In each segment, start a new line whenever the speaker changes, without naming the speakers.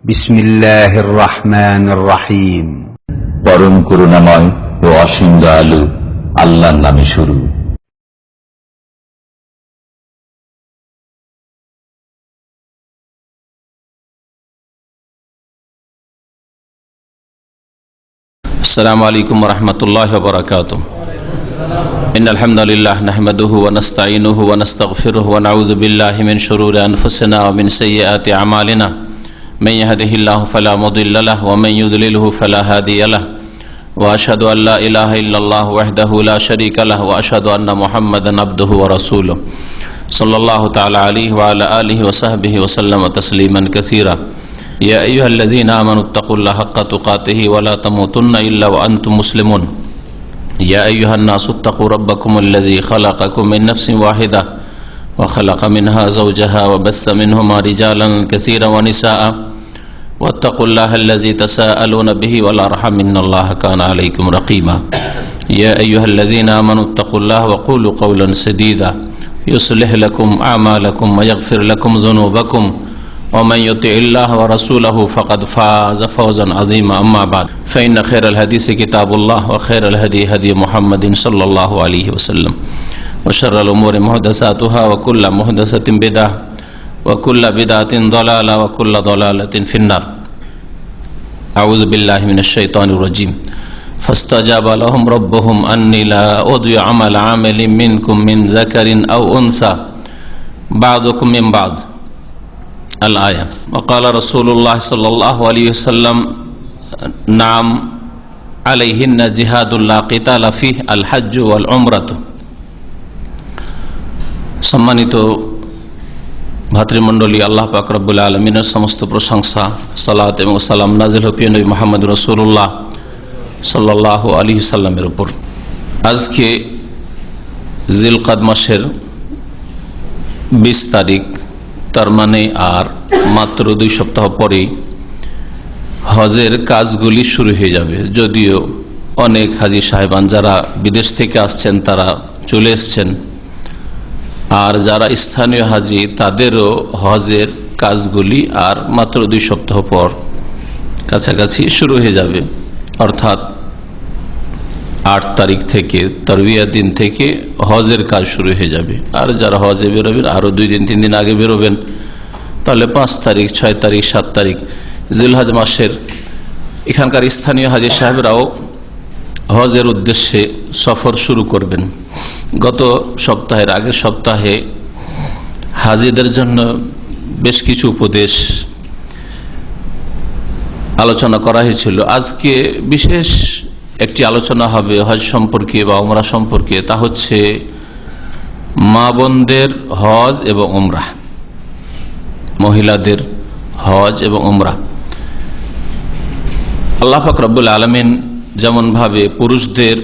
বিসমিল্লাহির রহমানির রহিম।
পরম করুণাময় ও অসীম দয়ালু আল্লাহর নামে শুরু।
السلام عليكم ورحمة الله وبركاته. إن الحمد لله نحمده ونستعينه ونستغفره ونعوذ بالله من شرور أنفسنا ومن سيئات أعمالنا من يهده الله فلا مضل له ومن يضلله فلا هادي له وأشهد أن لا إله إلا الله وحده لا شريك له وأشهد أن محمدا عبده ورسوله صلى الله تعالى عليه وعلى آله وصحبه وسلم تسليما كثيرا. يا أيها الذين آمنوا اتقوا الله حق تقاته ولا تموتن إلا وأنتم مسلمون. يا أيها الناس اتقوا ربكم الذي خلقكم من نفس واحدة وخلق منها زوجها وبث منهما رجالا كثيرا ونساء واتقوا الله الذي تساءلون به والأرحم إن الله كان عليكم رقيبا. يا أيها الذين آمنوا اتقوا الله وقولوا قولا سديدا يصلح لكم أعمالكم ويغفر لكم ذنوبكم ومن يطع الله ورسوله فقد فاز فوزا عظيما. أما بعد فإن خير الحديث كتاب الله وخير الهدي هدي محمد صلى الله عليه وسلم وشر الأمور محدثاتها وكل محدثة بدعة وكل بدعة ضلالة وكل ضلالة في النار. أعوذ بالله من الشيطان الرجيم. فاستجاب لهم ربهم أني لا أضيع عمل عامل منكم من ذكر أو أنثى بعضكم من بعض الآية. وقال رسول الله صلى الله عليه وسلم نعم عليهن جهاد لا قتال فيه الحج والعمرة. সম্মানিত ভাতৃমণ্ডলী, আল্লাহ পাক রব্বুল আলামিনের সমস্ত প্রশংসা, সালাত এবং সালাম নাজিল হোক নবী মুহাম্মদ রাসূলুল্লাহ সাল্লাল্লাহু আলাইহি সাল্লামের উপর। আজকে জিলকাদ মাসের 20 তারিখ, তার মানে আর মাত্র 2 সপ্তাহ পরেই হজের কাজগুলি শুরু হয়ে যাবে। যদিও অনেক হাজি সাহেবান যারা বিদেশ থেকে আসছেন তারা চলে এসছেন, আর যারা স্থানীয় হাজি তাদেরও হজের কাজগুলি আর মাত্র 2 সপ্তাহ পর কাছাকাছি শুরু হয়ে যাবে। অর্থাৎ 8 তারিখ থেকে তারবিয়া দিন থেকে হজের কাজ শুরু হয়ে যাবে। আর যারা হজে বেরোবেন আরও 2 দিন 3 দিন আগে বেরোবেন, তাহলে 5 তারিখ 6 তারিখ 7 তারিখ জিলহজ মাসের এখানকার স্থানীয় হাজি সাহেবরাও হজের উদ্দেশ্যে সফর শুরু করবেন। গত সপ্তাহের আগের সপ্তাহে হাজিদের জন্য বেশ কিছু উপদেশ আলোচনা করা হয়েছিল। আজকে বিশেষ একটি আলোচনা হবে হজ সম্পর্কে বা উমরা সম্পর্কে। তা হচ্ছে মা বোনদের হজ এবং উমরা, মহিলাদের হজ এবং উমরা। আল্লাহ পাক রব্বুল আলামিন যেমন ভাবে পুরুষদের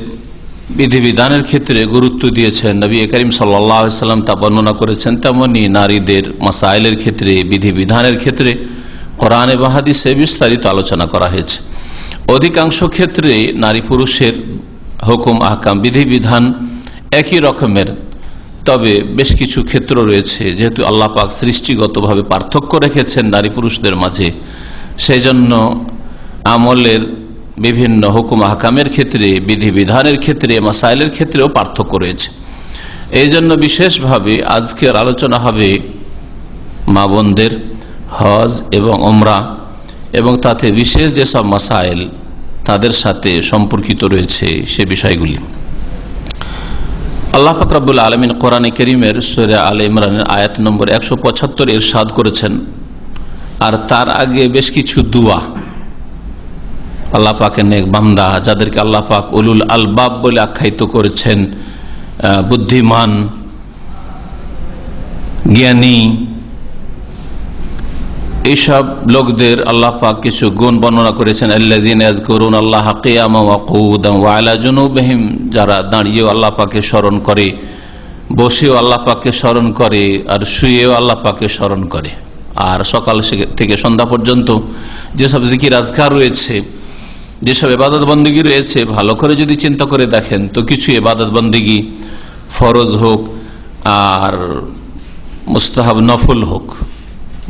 বিধিবিধানের ক্ষেত্রে গুরুত্ব দিয়েছেন, নবী করিম সাল্লাল্লাহু আলাইহি ওয়াসাল্লাম তা বর্ণনা করেছেন, তেমনি নারীদের মাসাইলের ক্ষেত্রে, বিধিবিধানের ক্ষেত্রে কোরআন এবং হাদিসে বিস্তারিত আলোচনা করা হয়েছে। অধিকাংশ ক্ষেত্রে নারী পুরুষের হুকুম আহকাম বিধিবিধান একই রকমের, তবে বেশ কিছু ক্ষেত্র রয়েছে যেহেতু আল্লাহ পাক সৃষ্টিগতভাবে পার্থক্য রেখেছেন নারী পুরুষদের মাঝে, সেই জন্য আমলের বিভিন্ন হুকুম আহকামের ক্ষেত্রে, বিধিবিধানের ক্ষেত্রে, মাসাইলের ক্ষেত্রেও পার্থক্য রয়েছে। এই জন্য বিশেষভাবে আজকের আলোচনা হবে মা বোনদের হজ এবং উমরা এবং তাতে বিশেষ যেসব মাসাইল তাদের সাথে সম্পর্কিত রয়েছে সে বিষয়গুলি। আল্লাহ পাক রব্বুল আলামিন কোরআনে কারীমের সূরা আলে ইমরানের আয়াত নম্বর 175 ইরশাদ করেছেন, আর তার আগে বেশ কিছু দুয়া আল্লাহ পাকের নেক বান্দা, যাদেরকে আল্লাহ পাক উলুল আলবাব বলে আখ্যায়িত করেছেন, বুদ্ধিমান, জ্ঞানী, এইসব লোকদের আল্লাহ পাক কিছু গুণ বর্ণনা করেছেন। আল্লাযীনা ইয়াযকুরুনাল্লাহা কিয়ামান ওয়া কুউদান ওয়া আলা জুনুবিহিম, যারা দাঁড়িয়েও আল্লাহ পাককে স্মরণ করে, বসেও আল্লাহ পাককে স্মরণ করে, আর শুয়েও আল্লাহ পাককে স্মরণ করে। আর সকাল থেকে সন্ধ্যা পর্যন্ত যেসব জিকির আজকার রয়েছে, যেসব ইবাদত বন্দেগী রয়েছে, ভালো করে যদি চিন্তা করে দেখেন তো কিছু ইবাদত বন্দেগী ফরজ হোক আর মুস্তাহাব নফল হোক,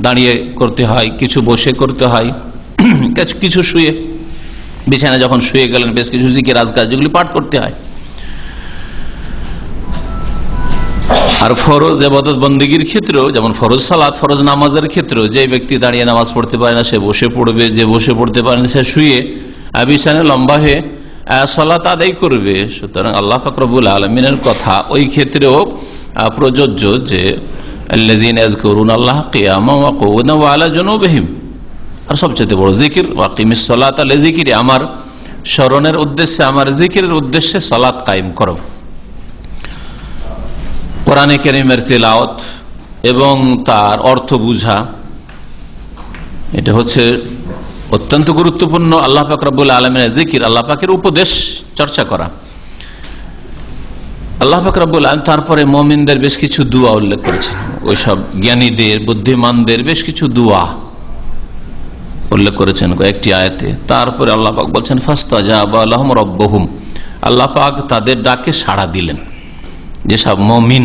দাঁড়িয়ে করতে হয়, কিছু বসে করতে হয়, কিছু শুয়ে, বিছানায় যখন শুয়ে গেলেন বেশ কিছু জিকির আজকার যেগুলি পাঠ করতে হয়। আর ফরজ ইবাদত বন্দেগীর ক্ষেত্রেও, যেমন ফরজ সালাত, ফরজ নামাজের ক্ষেত্রেও যে ব্যক্তি দাঁড়িয়ে নামাজ পড়তে পারে না সে বসে পড়বে, যে বসে পড়তে পারে না সে শুয়ে বিছানায় লম্বা হয়ে সালাত আদায় করবে। সুতরাং আল্লাহ পাক রব্বুল আলামিনের কথা ওই ক্ষেত্রেও প্রযোজ্য যে আল্লাযীনা ইয়াযকুরুনাল্লাহা কিয়ামান ওয়া কুউদান ওয়া আলা জুনুবিহিম। আর সবচেয়ে বড় জিকির ওয়াকিমিস সালাতা লিযিকরি, আমার স্মরণের উদ্দেশ্যে, আমার জিকিরের উদ্দেশ্যে সালাত কায়েম করো। কোরআনে কারীমের তিলাওয়াত এবং তার অর্থ বুঝা, এটা হচ্ছে অত্যন্ত গুরুত্বপূর্ণ। আল্লাহ পাক রব্বুল আলামিনের জিকির, আল্লাহ পাকের উপদেশ চর্চা করা। আল্লাহ পাক রব্বুল আলামিন তারপরে মুমিনদের বেশ কিছু দোয়া উল্লেখ করেছেন, ওইসব জ্ঞানীদের, বুদ্ধিমানদের বেশ কিছু দোয়া উল্লেখ করেছেন কয়েকটি আয়াতে। তারপরে আল্লাহ পাক বলছেন ফাস্তাজাবা লাহুম রাব্বুহুম, আল্লাহ পাক তাদের ডাকে সাড়া দিলেন। যেসব মুমিন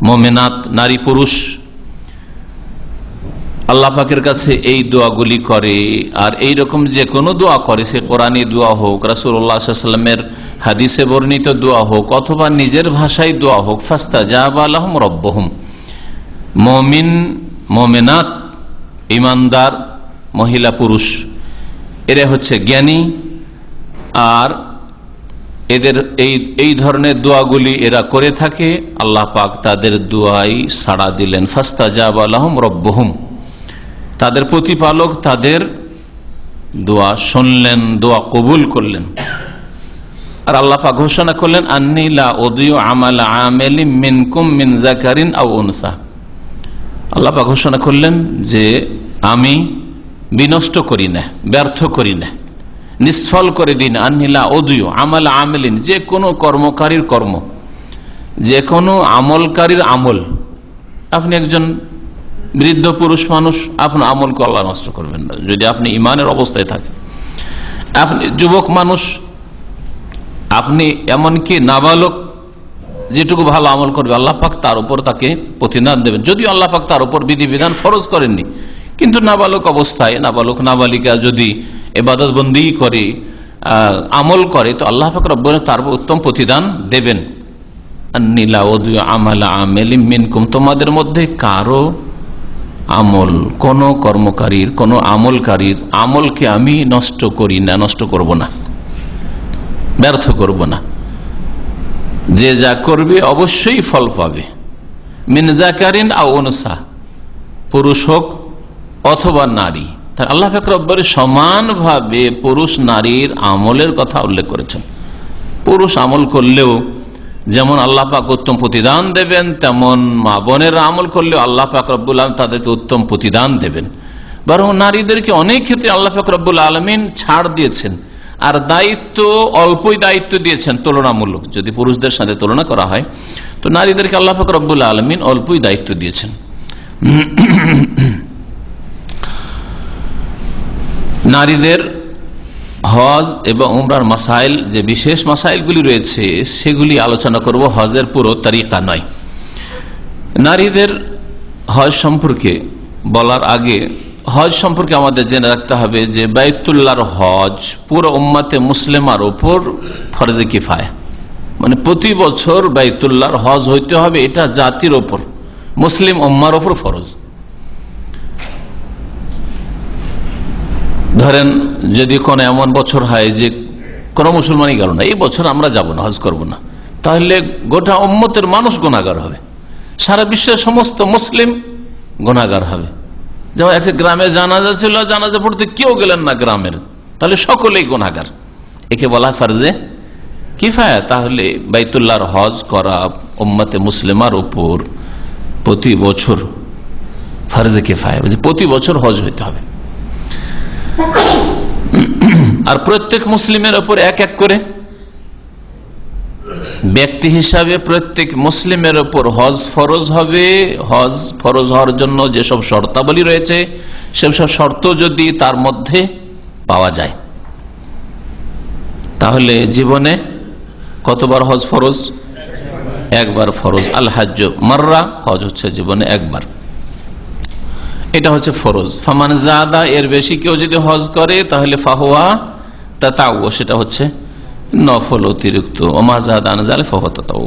মুমিনাত নারী পুরুষ আল্লাহ পাকের কাছে এই দোয়াগুলি করে, আর এই রকম যে কোনো দোয়া করে, সে কোরআনী দোয়া হোক, রাসূলুল্লাহ সাল্লাল্লাহু আলাইহি ওয়াসাল্লামের হাদিসে বর্ণিত দোয়া হোক, অথবা নিজের ভাষায় দোয়া হোক, ফাস্তাজাবা লাহুম রাব্বুহুম, মুমিন মুমিনাত ঈমানদার মহিলা পুরুষ এরা হচ্ছে জ্ঞানী, আর এদের এই ধরনের দোয়াগুলি এরা করে থাকে। আল্লাহ পাক তাদের দোয়াই সাড়া দিলেন। ফাস্তাজাবা লাহুম রাব্বুহুম, তাদের প্রতিপালক তাদের দোয়া শুনলেন, দোয়া কবুল করলেন। আর আল্লাহ পাক ঘোষণা করলেন আন্নী লা উযীউ আমালা আমিলিন মিনকুম মিন যাকারিন আও উনসা। আল্লাহ পাক ঘোষণা করলেন যে আমি বিনষ্ট করি না, ব্যর্থ করি না, নিষ্ফল করে দিন। আন্নী লা উযীউ আমালা আমিলিন, যে কোনো কর্মকারীর কর্ম, যে কোনো আমলকারীর আমল। আপনি একজন বৃদ্ধ পুরুষ মানুষ, আপনার আমলকে আল্লাহ নষ্ট করবেন না যদি আপনি ইমানের অবস্থায় থাকেন। আপনি যুবক মানুষ, আপনি এমনকি নাবালক যেটুকু ভালো আমল করবে আল্লাহ পাক তার উপর তাকে প্রতিদান দেবেন। যদিও আল্লাহ পাক তার উপর বিধিবিধান ফরজ করেননি, কিন্তু নাবালক অবস্থায় নাবালক নাবালিকা যদি ইবাদত বন্দি করে, আমল করে, তো আল্লাহ পাক রব্বুল তার উত্তম প্রতিদান দেবেন। আন্নী লা উযীউ আমালা আমিলিন মিনকুম, তোমাদের মধ্যে কারো আমল, কোন কর্মকারীর, কোন আমলকারীর আমলকে আমি নষ্ট করি না, নষ্ট করব না, ব্যর্থ করব না। যে যা করবে অবশ্যই ফল পাবে। মিন যাকারিন আও উনসা, পুরুষ হোক অথবা নারী। তার আল্লাহ পাক রব্বুল সমানভাবে পুরুষ নারীর আমলের কথা উল্লেখ করেছেন। পুরুষ আমল করলেও যেমন আল্লাহ পাক উত্তম প্রতিদান দেবেন, তেমন মা বোনের আমল করলেও আল্লাহ পাক রব্বুল আলামিন তাদেরকে উত্তম প্রতিদান দেবেন। বরং নারীদেরকে অনেক ক্ষেত্রে আল্লাহ পাক রব্বুল আলামিন ছাড় দিয়েছেন, আর দায়িত্ব অল্পই দায়িত্ব দিয়েছেন তুলনামূলক। যদি পুরুষদের সাথে তুলনা করা হয় তো নারীদেরকে আল্লাহ পাক রব্বুল আলামিন অল্পই দায়িত্ব দিয়েছেন। নারীদের হজ এবং উমরার মাসাইল, যে বিশেষ মাসাইলগুলি রয়েছে সেগুলি আলোচনা করব, হজের পুরো তরিকা নয়। নারীদের হজ সম্পর্কে বলার আগে হজ সম্পর্কে আমাদের জেনে রাখতে হবে যে বাইতুল্লাহর হজ পুরো উম্মতে মুসলিমার উপর ফরজে কিফায়া, মানে প্রতি বছর বাইতুল্লাহর হজ হইতে হবে, এটা জাতির ওপর, মুসলিম উম্মার ওপর ফরজ। ধরেন যদি কোনো এমন বছর হয় যে কোনো মুসলমানই গেল না, এই বছর আমরা যাব না, হজ করব না, তাহলে গোটা উম্মতের মানুষ গুনাহগার হবে, সারা বিশ্বের সমস্ত মুসলিম গুনাহগার হবে। যেমন একটা গ্রামে জানাজা ছিল, জানাজা পড়তে কেউ গেলেন না গ্রামের, তাহলে সকলেই গুনাহগার। একে বলা ফরজে কিফায়া। তাহলে বাইতুল্লাহর হজ করা উম্মতে মুসলিমার উপর প্রতি বছর ফরজে কিফায়া, প্রতি বছর হজ হইতে হবে। আর প্রত্যেক মুসলিমের উপর এক এক করে ব্যক্তি হিসাবে প্রত্যেক মুসলিমের উপর হজ ফরজ হবে। হজ ফরজ হওয়ার জন্য যেসব শর্তাবলী রয়েছে সেসব শর্ত যদি তার মধ্যে পাওয়া যায়, তাহলে জীবনে কতবার হজ ফরজ? একবার ফরজ। আল হাজ্জ মাররা, হজ হচ্ছে জীবনে একবার। এটা হচ্ছে ফরজ। ফামান জাদা, এর বেশি কেউ যদি হজ করে তাহলে ফাহুয়া তাতাউ, সেটা হচ্ছে নফল অতিরিক্ত। ওমা জাদা আন যালিকা ফাহুয়া তাতাউ।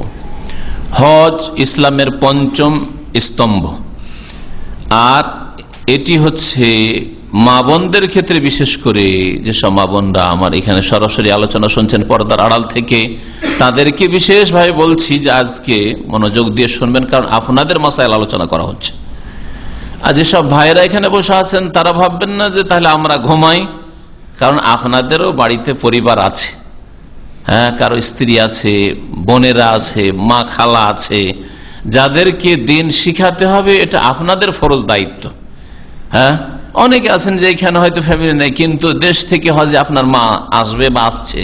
হজ ইসলামের পঞ্চম স্তম্ভ, আর এটি হচ্ছে মা বোনদের ক্ষেত্রে, বিশেষ করে যেসব মা বোনরা আমার এখানে সরাসরি আলোচনা শুনছেন পর্দার আড়াল থেকে, তাদেরকে বিশেষভাবে বলছি যে আজকে মনোযোগ দিয়ে শুনবেন, কারণ আপনাদের মাসাইল আলোচনা করা হচ্ছে। আর যেসব ভাইরা এখানে বসে আছেন তারা ভাববেন না যে তাহলে আমরা ঘুমাই, কারণ আপনাদেরও বাড়িতে পরিবার আছে, হ্যাঁ, কারো স্ত্রী আছে, বোনেরা আছে, মা খালা আছে, যাদেরকে দিন শিখাতে হবে, এটা আপনাদের ফরজ দায়িত্ব। হ্যাঁ, অনেকে আছেন যে এখানে হয়তো ফ্যামিলি নেই, কিন্তু দেশ থেকে হজে আপনার মা আসবে বা আসছে,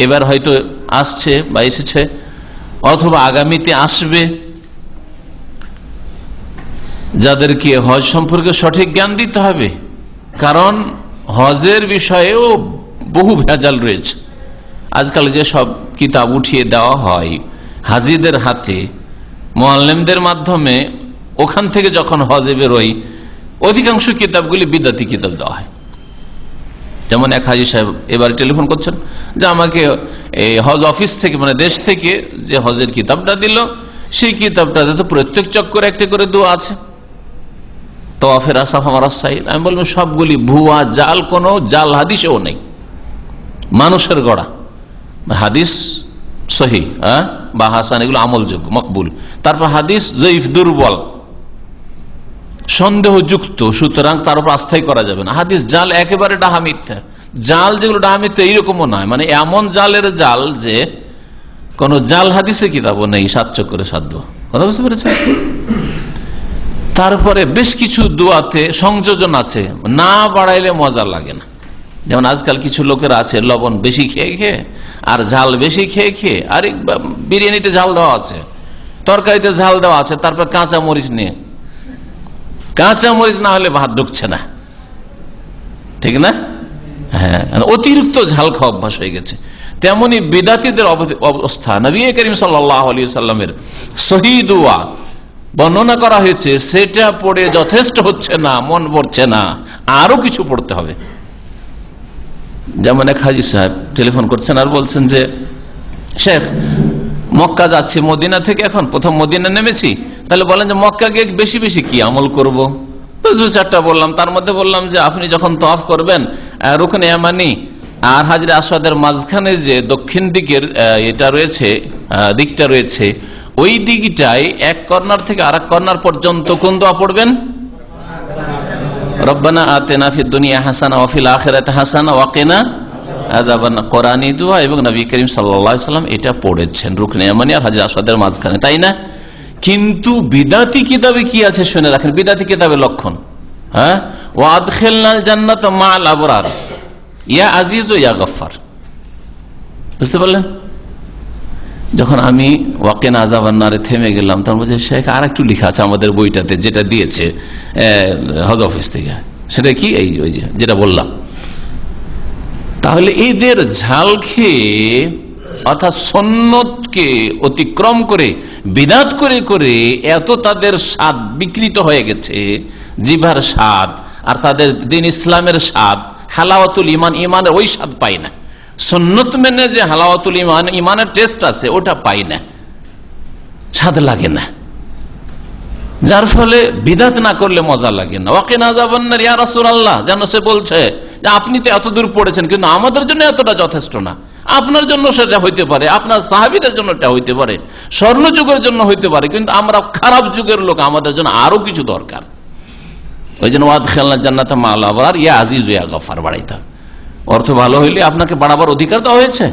এবার হয়তো আসছে বা এসেছে, অথবা আগামীতে আসবে, যাদেরকে হজ সম্পর্কে সঠিক জ্ঞান দিতে হবে। কারণ হজের বিষয়েও বহু ভেজাল রয়েছে। আজকাল যে সব কিতাব উঠিয়ে দেওয়া হয় হাজিদের হাতে মুআল্লিমদের মাধ্যমে, ওখান থেকে যখন হজে বেরোয় অধিকাংশ কিতাবগুলি বিদাতি কিতাব দেওয়া হয়। যেমন এক হাজি সাহেব এবারে টেলিফোন করছেন যে আমাকে এই হজ অফিস থেকে, মানে দেশ থেকে যে হজের কিতাবটা দিল, সেই কিতাবটাতে তো প্রত্যেক চক্করে একটা করে দোয়া আছে, তাওয়াফের আসাফ আমার আসাইল। আমি বলবো সবগুলি ভুয়া, জাল, কোনো জাল হাদিসেও নেই, মানুষের গড়া। হাদিস সহি বা হাসান এগুলো আমলযোগ্য, মকবুল। তারপর হাদিস জয়ীফ, দুর্বল, সন্দেহযুক্ত, সুতরাং তার উপর আস্থাই করা যাবে না। হাদিস জাল, একেবারে ডাহা মিথ্যা। জাল যেগুলো ডাহা মিথ্যা এইরকমও নয়, মানে এমন জালের জাল যে কোন জাল হাদিসে কিতাবও নেই, 7 চক্করে সাধ্য। কথা বুঝতে পেরেছেন? তারপরে বেশ কিছু দোয়াতে সংযোজন আছে, না বাড়াইলে মজা লাগে না। যেমন আজকাল কিছু লোকের আছে লবণ বেশি খেয়ে খেয়ে আর ঝাল বেশি খেয়ে খেয়ে, আর বিরিয়ানিতে ঝাল দেওয়া আছে, তরকারিতে ঝাল দেওয়া আছে, তারপর কাঁচা মরিচ নিয়ে, কাঁচা মরিচ না হলে ভাত ঢুকছে না, ঠিক না? হ্যাঁ, অতিরিক্ত ঝাল খাওয়া অভ্যাস হয়ে গেছে। তেমনি বিদাতীদের অবস্থা নবী করিম সাল্লাল্লাহু আলাইহি সাল্লামের সহিহ দোয়া বর্ণনা করা হয়েছে, সেটা পড়ে যথেষ্ট হচ্ছে না, মন ভরছে না, আরো কিছু পড়তে হবে। যেমন এক হাজি সাহেব টেলিফোন করছেন আর বলছেন যে শেখ, মক্কা যাচ্ছি মদিনা থেকে, এখন প্রথম মদিনা নেমেছি, তাহলে বলেন যে মক্কা গিয়ে বেশি বেশি কি আমল করব? তো 2-4টা বললাম। তার মধ্যে বললাম যে আপনি যখন তওয়াফ করবেন রুকনে ইয়ামানি আর হাজরে আসওয়াদের মাঝখানে যে দক্ষিণ দিকের এটা রয়েছে, দিকটা রয়েছে, ওই দিকটায় এক কর্নার থেকে আরেক কর্নার পর্যন্ত কোন দোয়া পড়বেন? রব্বানা আতিনা ফিদ দুনিয়া হাসানা ওয়া ফিল আখিরাতি হাসানা ওয়া কিনা আযাবান, কোরআনী দোয়া, এবং নবী করিম সাল্লাল্লাহু আলাইহি সাল্লাম এটা পড়েছেন রুকনে ইয়ামানি আর হাজরে আসওয়াদের মাঝখানে, তাই না? কিন্তু বিদাতি কিতাবে কি আছে শুনে রাখেন। বিদাতি কিতাবের লক্ষণ, হ্যাঁ, ওয়া আদখিলনাল জান্নাতা মা'আল আবরার ইয়া আজিজ ইয়া গফফার। বুঝতে পারলেন? যখন আমি ওয়াকিনা আযাবান নারে থেমে গেলাম, তখন বলছে শেখ আর একটু লেখা আছে আমাদের বইটাতে, যেটা দিয়েছে হজ অফিস থেকে, সেটা কি? এই ওই যেটা বললাম। তাহলে এদের ঝাল খেয়ে, অর্থাৎ সুন্নতকে অতিক্রম করে বিদআত করে করে এত তাদের স্বাদ বিকৃত হয়ে গেছে, জিভার স্বাদ, আর তাদের দিন ইসলামের স্বাদ, হালাওয়াতুল ঈমান, ঈমানের ওই স্বাদ পায় না। সুন্নত মেনে যে হালাওয়াতুল ঈমান, ঈমানের টেস্ট আছে, ওটা পাই না, স্বাদ লাগে না, যার ফলে বিদআত না করলে মজা লাগে না। ওয়াকিনা আযাবান্নার ইয়া রাসূলুল্লাহ, যেন সে বলছে যে আপনি তো এত দূর পড়েছেন, কিন্তু আমাদের জন্য এতটা যথেষ্ট না। আপনার জন্য সেটা হইতে পারে, আপনার সাহাবীদের জন্য এটা হইতে পারে, স্বর্ণ যুগের জন্য হইতে পারে, কিন্তু আমরা খারাপ যুগের লোক, আমাদের জন্য আরো কিছু দরকার। ওই জন্য ওয়াদখিলনাল জান্নাতা মা'আল আবরার ইয়া আজিজ ইয়া গফফার বাড়াইতা। অর্থ ভালো হইলে আপনাকে বাড়াবার অধিকার দেওয়া হয়েছে।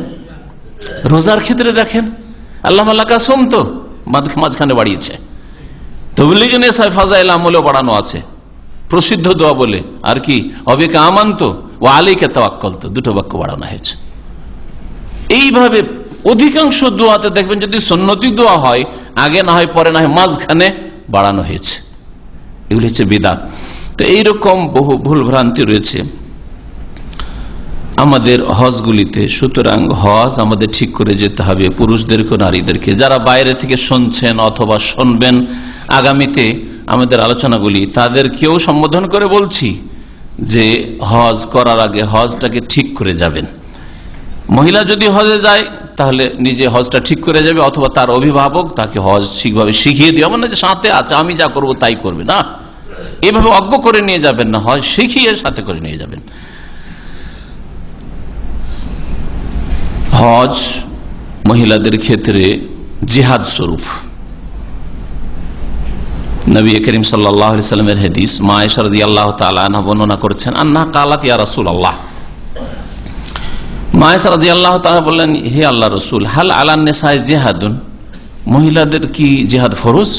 রোজার ক্ষেত্রে দেখেন, আল্লাহ মালাকা সুম তো মাঝখানে বাড়িয়েছে, তাবলীগ নিসায় ফাজাইল আমলেও বাড়ানো আছে, প্রসিদ্ধ দোয়া বলে, আর কি অবিকা আমান্ত ওয়া আলাইকা তাওয়াক্কালতু, 2টো বাক্য বাড়ানো হয়েছে। এইভাবে অধিকাংশ দোয়াতে দেখবেন যদি সুন্নতি দোয়া হয়, আগে না হয় পরে না হয় মাঝখানে বাড়ানো হয়েছে। এগুলি হচ্ছে বিদআত। তো এইরকম বহু ভুল ভ্রান্তি রয়েছে আমাদের হজগুলিতে। সুতরাং হজ আমাদের ঠিক করে যেতে হবে, পুরুষদেরকে নারীদেরকে। যারা বাইরে থেকে শুনছেন অথবা শুনবেন, আগামীতে আমাদের আলোচনাগুলি তাদেরকেও সম্বোধন করে বলছি যে হজ করার আগে হজটাকে ঠিক করে যাবেন। মহিলা যদি হজে যায় তাহলে নিজে হজটা ঠিক করে যাবে, অথবা তার অভিভাবক তাকে হজ ঠিকভাবে শিখিয়ে দেওয়া, মানে যে সাথে আছে আমি যা করব তাই করবে না, এভাবে অজ্ঞ করে নিয়ে যাবেন না, হজ শিখিয়ে সাথে করে নিয়ে যাবেন। হজ মহিলাদের ক্ষেত্রে জিহাদ স্বরূপ। নবী করিম সাল্লাল্লাহু আলাইহি সাল্লামের হাদিস, মা আয়েশা রাদিয়াল্লাহু তাআলা আনহা বর্ণনা করেছেন, আন্নাহা কালাত ইয়া রাসূলুল্লাহ, মা আয়েশা রাদিয়াল্লাহু তাআলা বললেন, হে আল্লাহর রাসূল, হাল আলান নিসাই জিহাদুন, মহিলাদের কি জিহাদ ফরজ?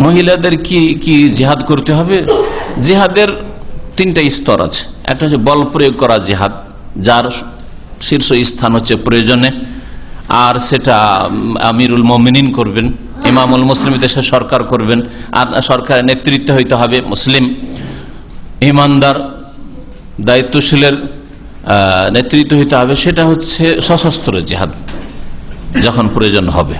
মহিলাদের কি জিহাদ করতে হবে? জিহাদের তিনটা স্তর আছে। একটা হচ্ছে বল প্রয়োগ করা জিহাদ, যার শীর্ষ স্থান হচ্ছে প্রয়োজনে, আর সেটা আমিরুল মুমিনিন করবেন, ইমামুল মুসলিম দেশের সরকার করবেন, আর সরকারের নেতৃত্ব হইতে হবে মুসলিম ইমানদার দায়িত্বশীলের নেতৃত্ব হইতে হবে। সেটা হচ্ছে সশস্ত্র জিহাদ, যখন প্রয়োজন হবে।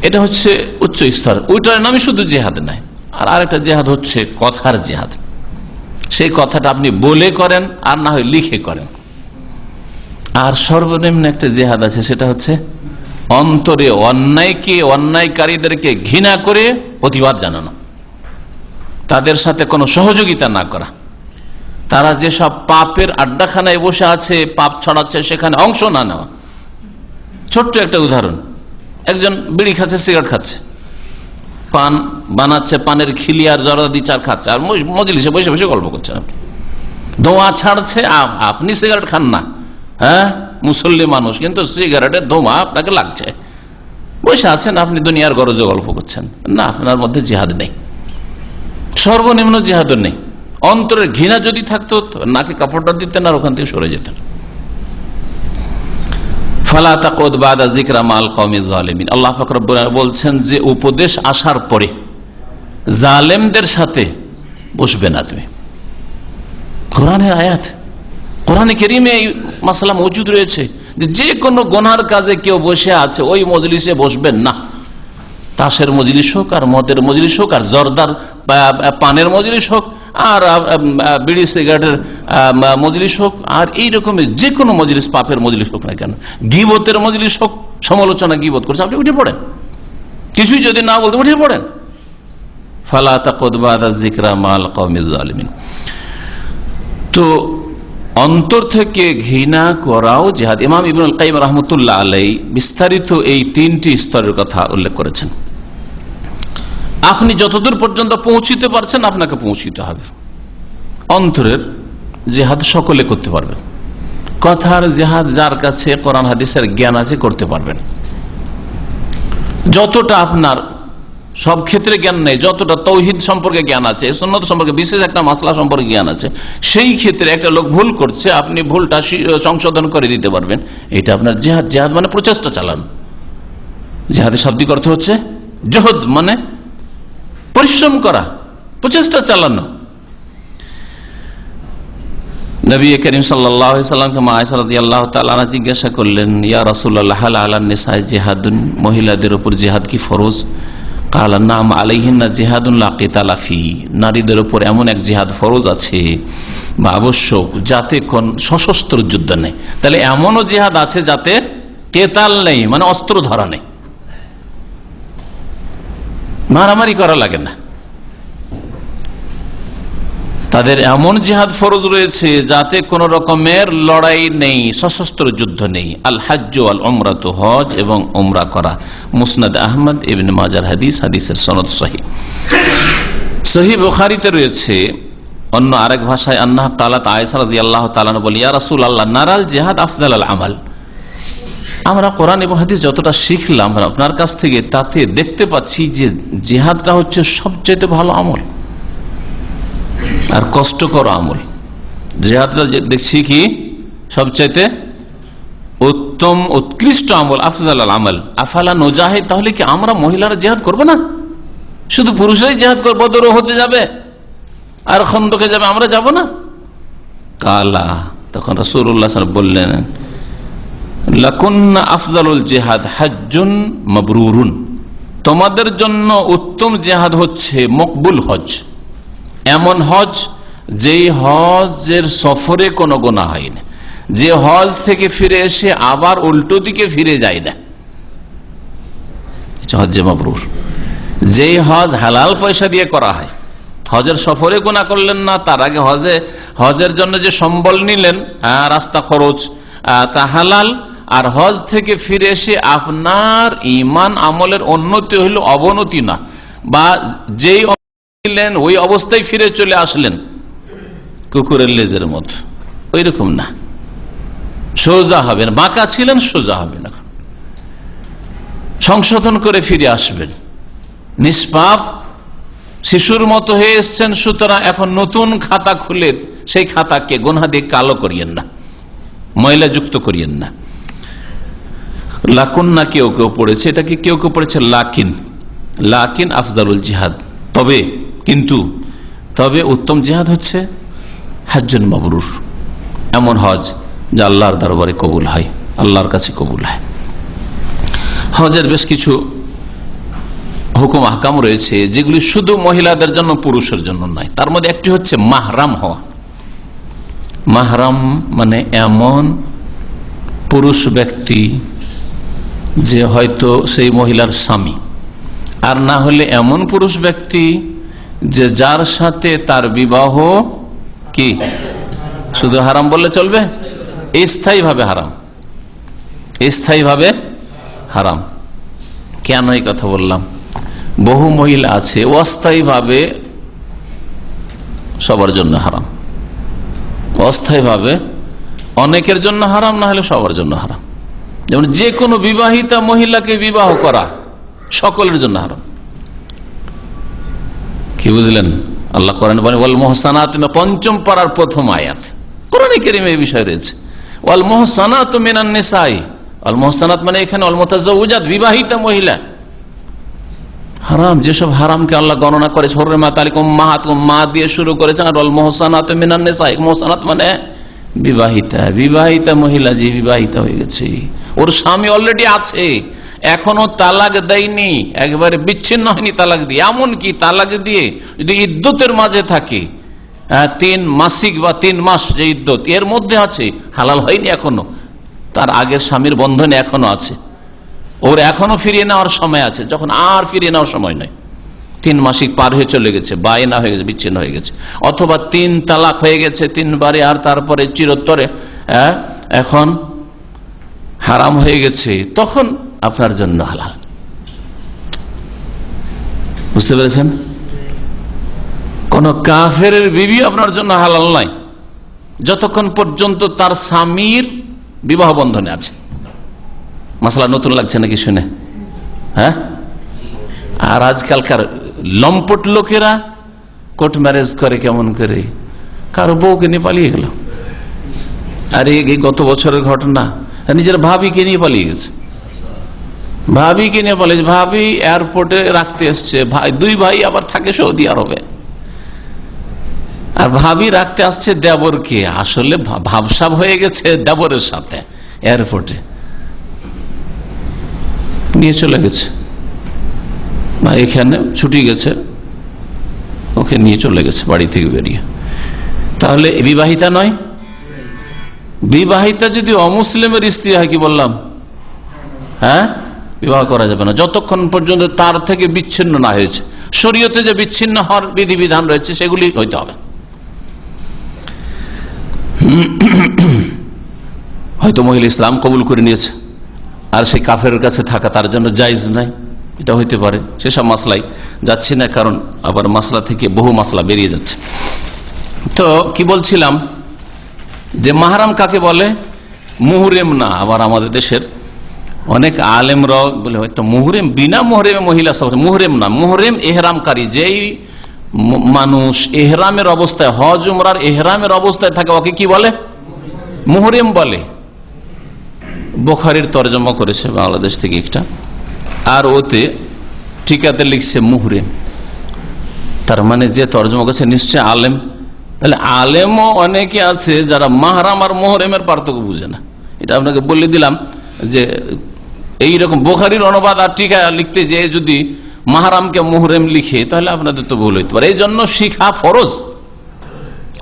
এটা হচ্ছে উচ্চ স্তর। ওইটার নামই শুধু জিহাদ নয়, আর আরেকটা জিহাদ হচ্ছে কথার জিহাদ। সেই কথাটা আপনি বলে করেন আর না হয় লিখে করেন। আর সর্বনিম্ন একটা জিহাদ আছে, সেটা হচ্ছে অন্তরে অন্যায়কারীদেরকে ঘৃণা করে প্রতিবাদ জানানো, তাদের সাথে কোনো সহযোগিতা না করা। তারা যেসব পাপের আড্ডাখানায় বসে আছে, পাপ ছড়াচ্ছে, সেখানে অংশ না নেওয়া। ছোট্ট একটা উদাহরণ, একজন বিড়ি খাচ্ছে, সিগারেট খাচ্ছে, পান বানাচ্ছে, পানের খিলি আর জর্দা চার খাচ্ছে, আর মজলিসে বসে বসে গল্প করছেন। আপনি ধোঁয়া ছাড়ছে, আপনি সিগারেট খান না, হ্যাঁ মুসল্লি মানুষ, কিন্তু সিগারেটের ধোঁয়া আপনাকে লাগছে, বসে আছেন আপনি দুনিয়ার গরজে গল্প করছেন। না, আপনার মধ্যে জিহাদ নেই, সর্বনিম্ন জিহাদও নেই। অন্তরের ঘৃণা যদি থাকতো নাকে কাপড়টা দিতেন আর ওখান থেকে সরে যেতেন। আল্লাহ পাক রব্বুল আলামিন বলছেন যে উপদেশ আসার পরে জালেমদের সাথে বসবে না তুমি। কোরআনের আয়াত, কোরআনে কারীমে এই মাসলা মজুদ রয়েছে যে কোনো গুনার কাজে কেউ বসে আছে ওই মজলিসে বসবেন না। তাসের মজলিস হোক, আর মদের মজলিস হোক, আর জর্দার পানের মজলিস হোক, আর বিড়ি সিগারেটের মজলিস হোক, আর এইরকমের যে কোনো মজলিস, পাপের মজলিস হোক না কেন, গীবতের মজলিস হোক, সমালোচনা গীবত করছে, আপনি উঠে পড়েন। কিছুই যদি না বলতে উঠে পড়েন। ফালা তাকুদ বাদা যিকরা মাল কওমিজ জালিমিন। তো অন্তর থেকে ঘৃণা করাও জিহাদ। ইমাম ইবনুল কাইয়িম রাহমাতুল্লাহ আলাইহি বিস্তারিত এই তিনটি স্তরের কথা উল্লেখ করেছেন। আপনি যতদূর পর্যন্ত পৌঁছিতে পারছেন আপনাকে পৌঁছিতে হবে। অন্তরের জিহাদ সকলে করতে পারবেন, কথার জিহাদ যার কাছে কোরআন হাদিসের জ্ঞান আছে করতে পারবেন। যতটা আপনার সব ক্ষেত্রে জ্ঞান নেই, যতটা তৌহিদ সম্পর্কে জ্ঞান আছে, সুন্নাত সম্পর্কে বিশেষ একটা মাসলা সম্পর্কে জ্ঞান আছে, সেই ক্ষেত্রে একটা লোক ভুল করছে, আপনি ভুলটা সংশোধন করে দিতে পারবেন। এটা আপনার জিহাদ। জিহাদ মানে প্রচেষ্টা চালানো। জিহাদের শাব্দিক অর্থ হচ্ছে জহদ, মানে পরিশ্রম করা, প্রচেষ্টা চালানো। নবী করিম সাল্লাল্লাহু আলাইহি সাল্লামকে মা আয়েশা রাদিয়াল্লাহু তাআলা আনহা জিজ্ঞাসা করলেন, ইয়া রাসূলুল্লাহ, হাল আলান নিসাই জিহাদুন, মহিলাদের উপর জিহাদ কি ফরজ? কালা নাম আলাইহিন্না জিহাদুন লা কিতালা ফিহি, নারীদের উপর এমন এক জিহাদ ফরজ আছে বা আবশ্যক যাতে কোন সশস্ত্র যুদ্ধ নেই। তাহলে এমনও জিহাদ আছে যাতে কেতাল নেই, মানে অস্ত্র ধরা নেই, মারামারি করা লাগে না। তাদের এমন জিহাদ ফরজ রয়েছে যাতে কোন রকমের লড়াই নেই, সশস্ত্র যুদ্ধ নেই। আল হজ্জ আল উমরাতু, হজ এবং উমরা করা। মুসনাদ আহমদ, ইবনে মাজার হাদিস, হাদিসের সনদ সহিহ। সহিহ বুখারীতে রয়েছে অন্য আরেক ভাষায়, আন্নাহা কালাত, আয়েশা রাদিয়াল্লাহু তাআলা বলি, ইয়া রাসূলুল্লাহ, নারাল জিহাদ আফজালাল আমাল। আমরা কোরআন এবং হাদিস যতটা শিখলাম আপনার কাছ থেকে, তাতে দেখতে পাচ্ছি যে জিহাদটা হচ্ছে সবচেয়ে ভালো আমল আর কষ্টকর আমল। জিহাদটা দেখছি কি সবচাইতে উত্তম উৎকৃষ্ট আমল, আফজাল আমল। আফালা নুজাহিদ, তাহলে কি আমরা মহিলারা জিহাদ করব না? শুধু পুরুষরাই জিহাদ করবে, বদর হতে যাবে আর খন্দকে যাবে, আমরা যাব না? কালা, তখন রাসূলুল্লাহ সাল্লাল্লাহু আলাইহি ওয়াসাল্লাম বললেন, লাকুন্না আফজালুল জিহাদ হজ্জুন মাবরুরুন, তোমাদের জন্য উত্তম জিহাদ হচ্ছে মকবুল হজ, এমন হজ যেই হজের সফরে কোনো গুনাহ হয় না, যে হজ থেকে ফিরে এসে আবার উল্টো দিকে ফিরে যায় না, হজ্জে মাবরুর। যেই হজ হালাল পয়সা দিয়ে করা হয়, হজের সফরে গুনাহ করলেন না, তার আগে হজের জন্য যে সম্বল নিলেন, রাস্তা খরচ, তা হালাল, আর হজ থেকে ফিরে এসে আপনার ঈমান আমলের উন্নতি হইল, অবনতি না, বা যেই নিলেন ওই অবস্থায় ফিরে চলে আসলেন কুকুরের লেজের মতো, ওই রকম না, সোজা হবেন, বাঁকা ছিলেন সোজা হবেন, এখন সংশোধন করে ফিরে আসবেন, নিষ্পাপ শিশুর মতো হয়ে এসছেন, সুতরাং এখন নতুন খাতা খুলে সেই খাতাকে গুনাহ দিয়ে কালো করিয়েন না, ময়লা যুক্ত করিয়েন না। লাকুন না কেউ কেউ পড়েছে, এটাকে কেউ কেউ পড়েছে লাকিন, লাকিন আফজালুল জিহাদ, তবে কিন্তু তবে উত্তম জিহাদ হচ্ছে হজ্জুন মাবরুর, এমন হজ যা আল্লাহর দরবারে কবুল হয়, আল্লাহর কাছে কবুল হয়। হজের বেশ কিছু হুকুম আহকাম রয়েছে যেগুলি শুধু মহিলাদের জন্য, পুরুষের জন্য নয়। তার মধ্যে একটি হচ্ছে মাহরাম হওয়া। মাহরাম মানে এমন পুরুষ ব্যক্তি যে হয়তো সেই মহিলার স্বামী, আর না হলে এমন পুরুষ ব্যক্তি যে যার সাথে তার বিবাহ কি শুধু হারাম বললে চলবে, স্থায়ীভাবে হারাম, স্থায়ীভাবে হারাম। কেন এই কথা বললাম? বহু মহিলা আছে অস্থায়ীভাবে সবার জন্য হারাম, অস্থায়ীভাবে অনেকের জন্য হারাম, না হলে সবার জন্য হারাম। যেমন যে কোনো বিবাহিতা মহিলাকে বিবাহ করা সকলের জন্য হারাম। কি বুঝলেন? আল্লাহ কোরআনে বলেন ওয়াল মুহসানাত, পঞ্চম পারার প্রথম আয়াত কোরআনে কারীমে এই বিষয় রয়েছে। ওয়াল মুহসানাতু মিনান নিসাই, আল মুহসানাত মানে এখানে আল মুতাযাওয়িজাত, বিবাহিতা মহিলা হারাম। যেসব হারামকে আল্লাহ গণনা করেছে, হুররিমাত আলাইকুম উম্মাহাতুকুম, মা দিয়ে শুরু করেছেন, আর আল মুহসানাতু মিনান নিসাই, মুহসানাত মানে বিবাহিতা, বিবাহিতা মহিলা যে বিবাহিতা হয়ে গেছে, ওর স্বামী অলরেডি আছে, এখনো তালাক দেয়নি, একবারে বিচ্ছিন্ন হয়নি তালাক দিয়ে, এমনকি তালাক দিয়ে যদি ইদ্যতের মাঝে থাকে, 3 মাসিক বা 3 মাস যে ইদ্যত, এর মধ্যে আছে, হালাল হয়নি এখনো, তার আগের স্বামীর বন্ধনে এখনো আছে, ওর এখনো ফিরিয়ে নেওয়ার সময় আছে, যখন আর ফিরিয়ে নেওয়ার সময় নয়, 3 মাসিক পার হয়ে চলে গেছে, বায়না হয়ে গেছে, বিচ্ছিন্ন হয়ে গেছে, অথবা 3 তালাক হয়ে গেছে 3 বারে, আর তারপরে চিরতরে এখন হারাম হয়ে গেছে, তখন আপনার জন্য হালাল। বুঝতে পেরেছেন? কোন কাফের বিবি আপনার জন্য হালাল নয় যতক্ষণ পর্যন্ত তার স্বামীর বিবাহ বন্ধনে আছে। মাসলা নতুন লাগছে নাকি শুনে? হ্যাঁ, আর আজকালকার লম্পট লোকেরা কোর্ট ম্যারেজ করে, কেমন করে, কারো বউকে নিয়ে পালিয়ে গেল, আর এই গত বছরের ঘটনা, নিজের ভাবিকে নিয়ে পালিয়ে গেছে, ভাবিকে নিয়ে পালিয়েছে, ভাবি এয়ারপোর্টে রাখতে এসছে, ভাই 2 ভাই আবার থাকে সৌদি আরবে, আর ভাবি রাখতে আসছে দেবরকে, আসলে ভাবসাব হয়ে গেছে দেবরের সাথে, এয়ারপোর্টে নিয়ে চলে গেছে, এখানে ছুটি গেছে, ওকে নিয়ে চলে গেছে বাড়ি থেকে বেরিয়ে। তাহলে বিবাহিতা নয়? বিবাহিতা যদি অমুসলিমের স্ত্রী হয়, কি বললাম, হ্যাঁ, বিবাহ করা যাবে না যতক্ষণ পর্যন্ত তার থেকে বিচ্ছিন্ন না হয়েছে। শরীয়তে যে বিচ্ছিন্ন হওয়ার বিধিবিধান রয়েছে সেগুলি হইতে হবে। হয়তো মহিলা ইসলাম কবুল করে নিয়েছে, আর সেই কাফেরের কাছে থাকা তার জন্য জায়েজ নাই, এটা হইতে পারে। সেসব মাসলাই যাচ্ছি না, কারণ আবার মাসলা থেকে বহু মাসলা বেরিয়ে যাচ্ছে। তো কি বলছিলাম, যে মাহরাম কাকে বলে? মুহরিম না। আবার আমাদের দেশের অনেক আলেমরা বলে একটা মুহরিম, বিনা মুহরিমে মহিলা সব, মুহরিম না, মুহরিম এহরামকারী, যেই মানুষ এহরামের অবস্থায়, হজ উমরার এহরামের অবস্থায় থাকে, ওকে কি বলে? মুহরিম বলে। বুখারীর তরজমা করেছে বাংলাদেশ থেকে একটা, আর ওতে টিকাতে লিখছে মুহরিম, তার মানে যে তরজমা করেছে নিশ্চয় আলেম। তাহলে আলেমও অনেকে আছে যারা মাহরাম আর মুহরিমের পার্থক্য বুঝে না। এটা আপনাকে বলে দিলাম যে এইরকম বুখারীর অনুবাদ আর টিকা লিখতে যে যদি মাহরামকে মুহরিম লিখে তাহলে আপনাদের তো ভুল হইতে পারে। এই জন্য শিখা ফরজ,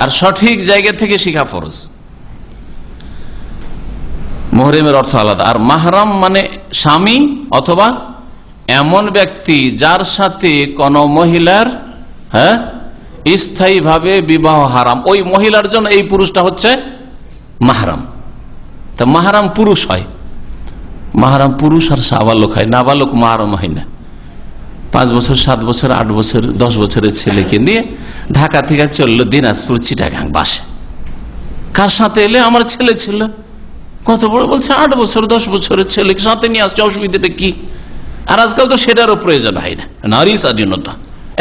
আর সঠিক জায়গা থেকে শিখা ফরজ। মুহরিমের অর্থ আলাদা। আর মাহরাম মানে স্বামী অথবা এমন ব্যক্তি যার সাথে কোন মহিলার স্থায়ীভাবে বিবাহ হারাম, ওই মহিলার জন্য এই পুরুষটা হচ্ছে মাহরাম। তা মাহরাম পুরুষ হয়, মাহরাম পুরুষ আর সাবালক হয়, নাবালক মাহরাম হয় না। 5 বছর 7 বছর 8 বছর 10 বছরের ছেলেকে নিয়ে ঢাকা থেকে চললো দিনাজপুর চিটাগাং বাসে। কার সাথে এলে? আমার ছেলে ছিল। কত বড়? বলছে 8 বছর 10 বছরের ছেলেকে সাথে নিয়ে আসছে, অসুবিধাটা কি? আর আজকাল তো সেটারও প্রয়োজন হয় না। নারী স্বাধীনতা,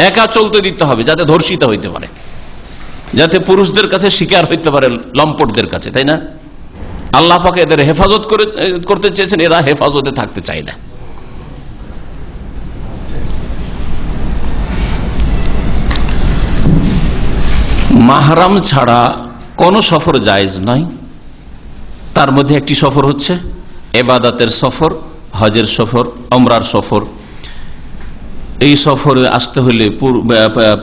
একা চলতে দিতে হবে যাতে ধর্ষিত হইতে পারে, যাতে পুরুষদের কাছে শিকার হইতে পারে লম্পটদের কাছে, তাই না? আল্লাহ পাক এদের হেফাজত করতে চেয়েছেন, এরা হেফাজতে থাকতে চায় না। মাহরাম ছাড়া কোন সফর জায়েজ নয়। তার মধ্যে একটি সফর হচ্ছে ইবাদতের সফর, হজের সফর, উমরার সফর। এই সফরে আসতে হলে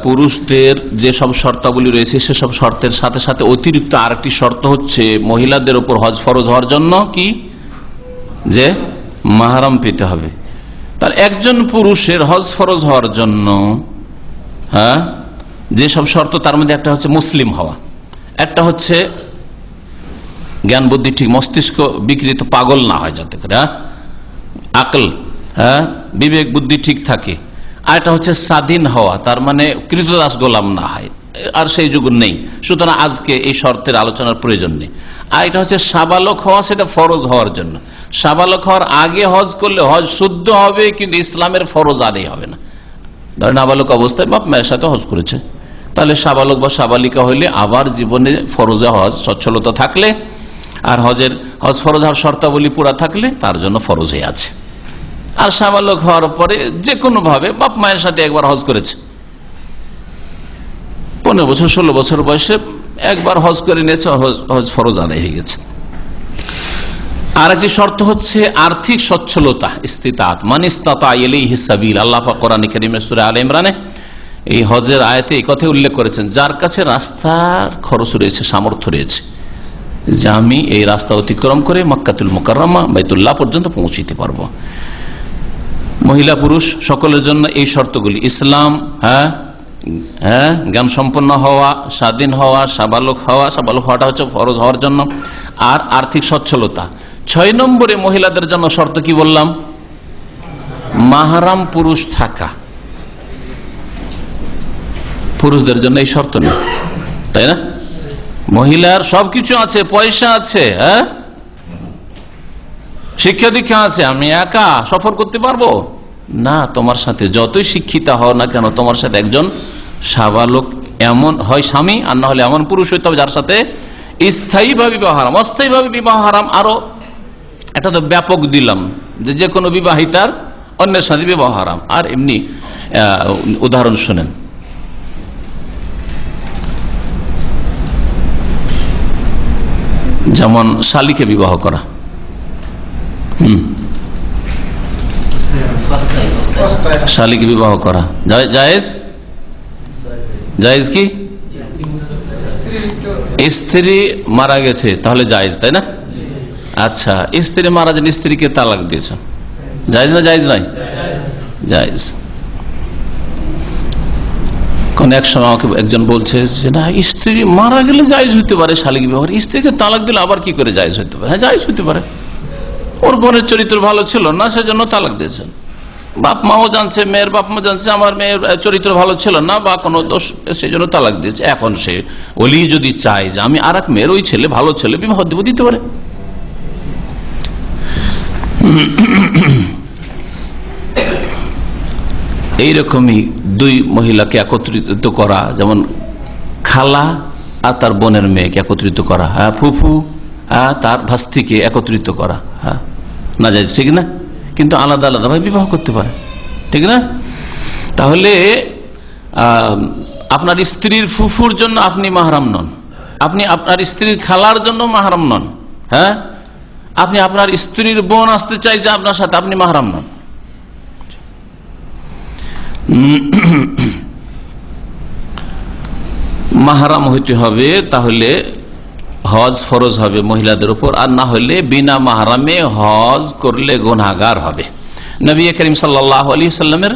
পুরুষদের যে সব শর্তাবলী রয়েছে সেসব শর্তের সাথে সাথে অতিরিক্ত আরেকটি শর্ত হচ্ছে মহিলাদের উপর হজ ফরজ হওয়ার জন্য কি, যে মাহরাম পেতে হবে। তার একজন পুরুষের হজ ফরজ হওয়ার জন্য যেসব শর্ত, তার মধ্যে একটা হচ্ছে মুসলিম হওয়া, একটা হচ্ছে জ্ঞান বুদ্ধি ঠিক, মস্তিষ্ক বিকৃত পাগল না হয় যাতে করে, আকল বিবেক বুদ্ধি ঠিক থাকে। আর এটা হচ্ছে স্বাধীন হওয়া, তার মানে কৃতদাস গোলাম না হয়, আর সেই যুগ নেই, সুতরাং আজকে এই শর্তের আলোচনার প্রয়োজন নেই। আর এটা হচ্ছে সাবালক হওয়া, সেটা ফরজ হওয়ার জন্য। সাবালক হওয়ার আগে হজ করলে হজ শুদ্ধ হবে, কিন্তু ইসলামের ফরজ আদায় হবে না। ধরেন নাবালক অবস্থায় বাপ মায়ের সাথে হজ করেছে, তাহলে সাবালক বা সাবালিকা হইলে আবার জীবনে ফরজে হজ সচ্ছলতা থাকলে আর হজ ফরজ হওয়ার শর্তাবলী পুরা থাকলে তার জন্য ফরজ হয়ে আছে। আর সাবালক হওয়ার পরে যে কোনো ভাবে বাপ মায়ের সাথে একবার হজ করেছে, 15 বছর 16 বছর বয়সে একবার হজ করে নিয়েছে, হজ ফরজ আদায় হয়ে গেছে। আর একটি শর্ত হচ্ছে আর্থিক সচ্ছলতা, ইস্তিতাত, মান ইসতাতা ইলাইহি সাবিল। আল্লাহ পাক কোরআন কারীমে সূরা আলে ইমরানে এই হজের আয়াতে এই কথা উল্লেখ করেছেন, যার কাছে রাস্তার খরচ রয়েছে, সামর্থ্য রয়েছে, যে আমি এই রাস্তা অতিক্রম করে মক্কাতুল মুকাররমা বাইতুল্লাহ পর্যন্ত পৌঁছিতে পারবো। মহিলা পুরুষ সকলের জন্য এই শর্তগুলি, ইসলাম, জ্ঞান সম্পন্ন হওয়া, স্বাধীন হওয়া, সাবালক হওয়াটা হচ্ছে ফরজ হওয়ার জন্য, আর আর্থিক সচ্ছলতা। 6 নম্বরে মহিলাদের জন্য শর্ত কি বললাম? মাহরাম পুরুষ থাকা। পুরুষদের জন্য এই শর্ত নেই, তাই না? মহিলার সবকিছু আছে, পয়সা আছে, শিক্ষা দীক্ষা আছে, আমি একা সফর করতে পারবো না। তোমার সাথে যতই শিক্ষিতা হও না কেন, তোমার সাথে একজন সাবালক এমন হয় স্বামী, আর না হলে এমন পুরুষ হইতে হবে যার সাথে স্থায়ীভাবে বিবাহ হারাম। অস্থায়ীভাবে বিবাহ হারাম আরো এটা তো ব্যাপক দিলাম, যে কোনো বিবাহিতার অন্যের সাথে বিবাহ হারাম। আর এমনি উদাহরণ শুনেন, যেমন শালীকে বিবাহ করা, শালীকে বিবাহ করা জায়েজ? জায়েজ কি? স্ত্রী মারা গেছে তাহলে জায়েজ, তাই না? আচ্ছা, স্ত্রী মারা যান, স্ত্রীকে তালাক দিয়েছে, জায়েজ না জায়েজ নাই? জায়েজ। কোন এক সময় আমাকে একজন বলছে যে না, স্ত্রী মারা গেলে জায়েজ হইতে পারে শালীকে বিবাহ, স্ত্রীকে তালাক দিলে আবার কি করে জায়েজ হইতে পারে? হ্যাঁ, জায়েজ হইতে পারে। ওর বোনের চরিত্র ভালো ছিল না, সেজন্য তালাক দিয়েছেন। বাপ মাও জানছে, মেয়ের বাপ মা জানছে আমার মেয়ের চরিত্র ভালো ছিল না বা কোনো দোষ, সেই জন্য তালাক দিয়েছে। এখন সে ওলি যদি চায় যে আমি আর এক মেয়ের ওই ছেলে ভালো ছেলে বিবাহ দেব, দিতে পারে। এইরকমই 2 মহিলাকে একত্রিত করা, যেমন খালা আর তার বোনের মেয়েকে একত্রিত করা, ফুফু তার ভাস্তিকে একত্রিত করা, না যায়, ঠিক না? কিন্তু আলাদা আলাদা ভাবে বিবাহ করতে পারে, ঠিক না? তাহলে আপনার স্ত্রীর ফুফুর জন্য আপনি মাহরাম নন, আপনি আপনার স্ত্রীর খালার জন্য মাহরাম নন, আপনি আপনার স্ত্রীর বোন আসতে চাইছে আপনার সাথে, আপনি মাহরাম নন। মাহরাম হইতে হবে, তাহলে হজ ফরজ হবে মহিলাদের উপর, আর না হলে বিনা মাহরামে হজ করলে গুনাহগার হবে। নবী করিম সাল্লাল্লাহু আলাইহি সাল্লামের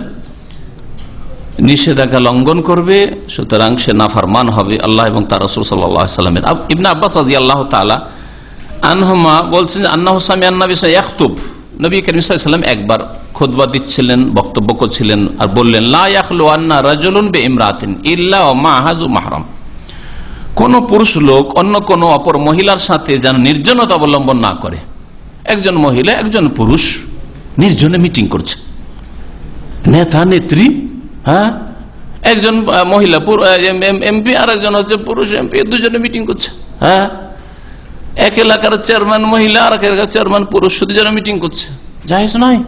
নিষেধাজ্ঞা লঙ্ঘন করবে, সুতরাং সে নাফরমান হবে আল্লাহ এবং তার রাসূল সাল্লাল্লাহু আলাইহি সাল্লামের। ইবনে আব্বাস রাদিয়াল্লাহু তাআলা আনহুমা বলছেন, আন্নাহু সামিআন নবী ইয়াখতুব, নবী করিম সাল্লাল্লাহু আলাইহি সাল্লাম একবার খুতবা দিচ্ছিলেন, বক্তব্য করছিলেন, আর বললেন, লা ইয়াখলু আন্না রাজুলুন বিইমরাতিন ইল্লা ওয়া মা'আহু মাহরাম, কোন পুরুষ লোক অন্য কোন অপর মহিলার সাথে যেন নির্জনতা অবলম্বন না করে। একজন মহিলা একজন পুরুষ নির্জনে মিটিং করছে, নেতা নেত্রী, হ্যাঁ, একজন মহিলা এমপি আর একজন হচ্ছে পুরুষ এমপি, দুজনে মিটিং করছে, হ্যাঁ, এক এলাকার চেয়ারম্যান মহিলা আর এক এলাকার চেয়ারম্যান পুরুষ, দুজনে মিটিং করছে, জায়েজ নয়।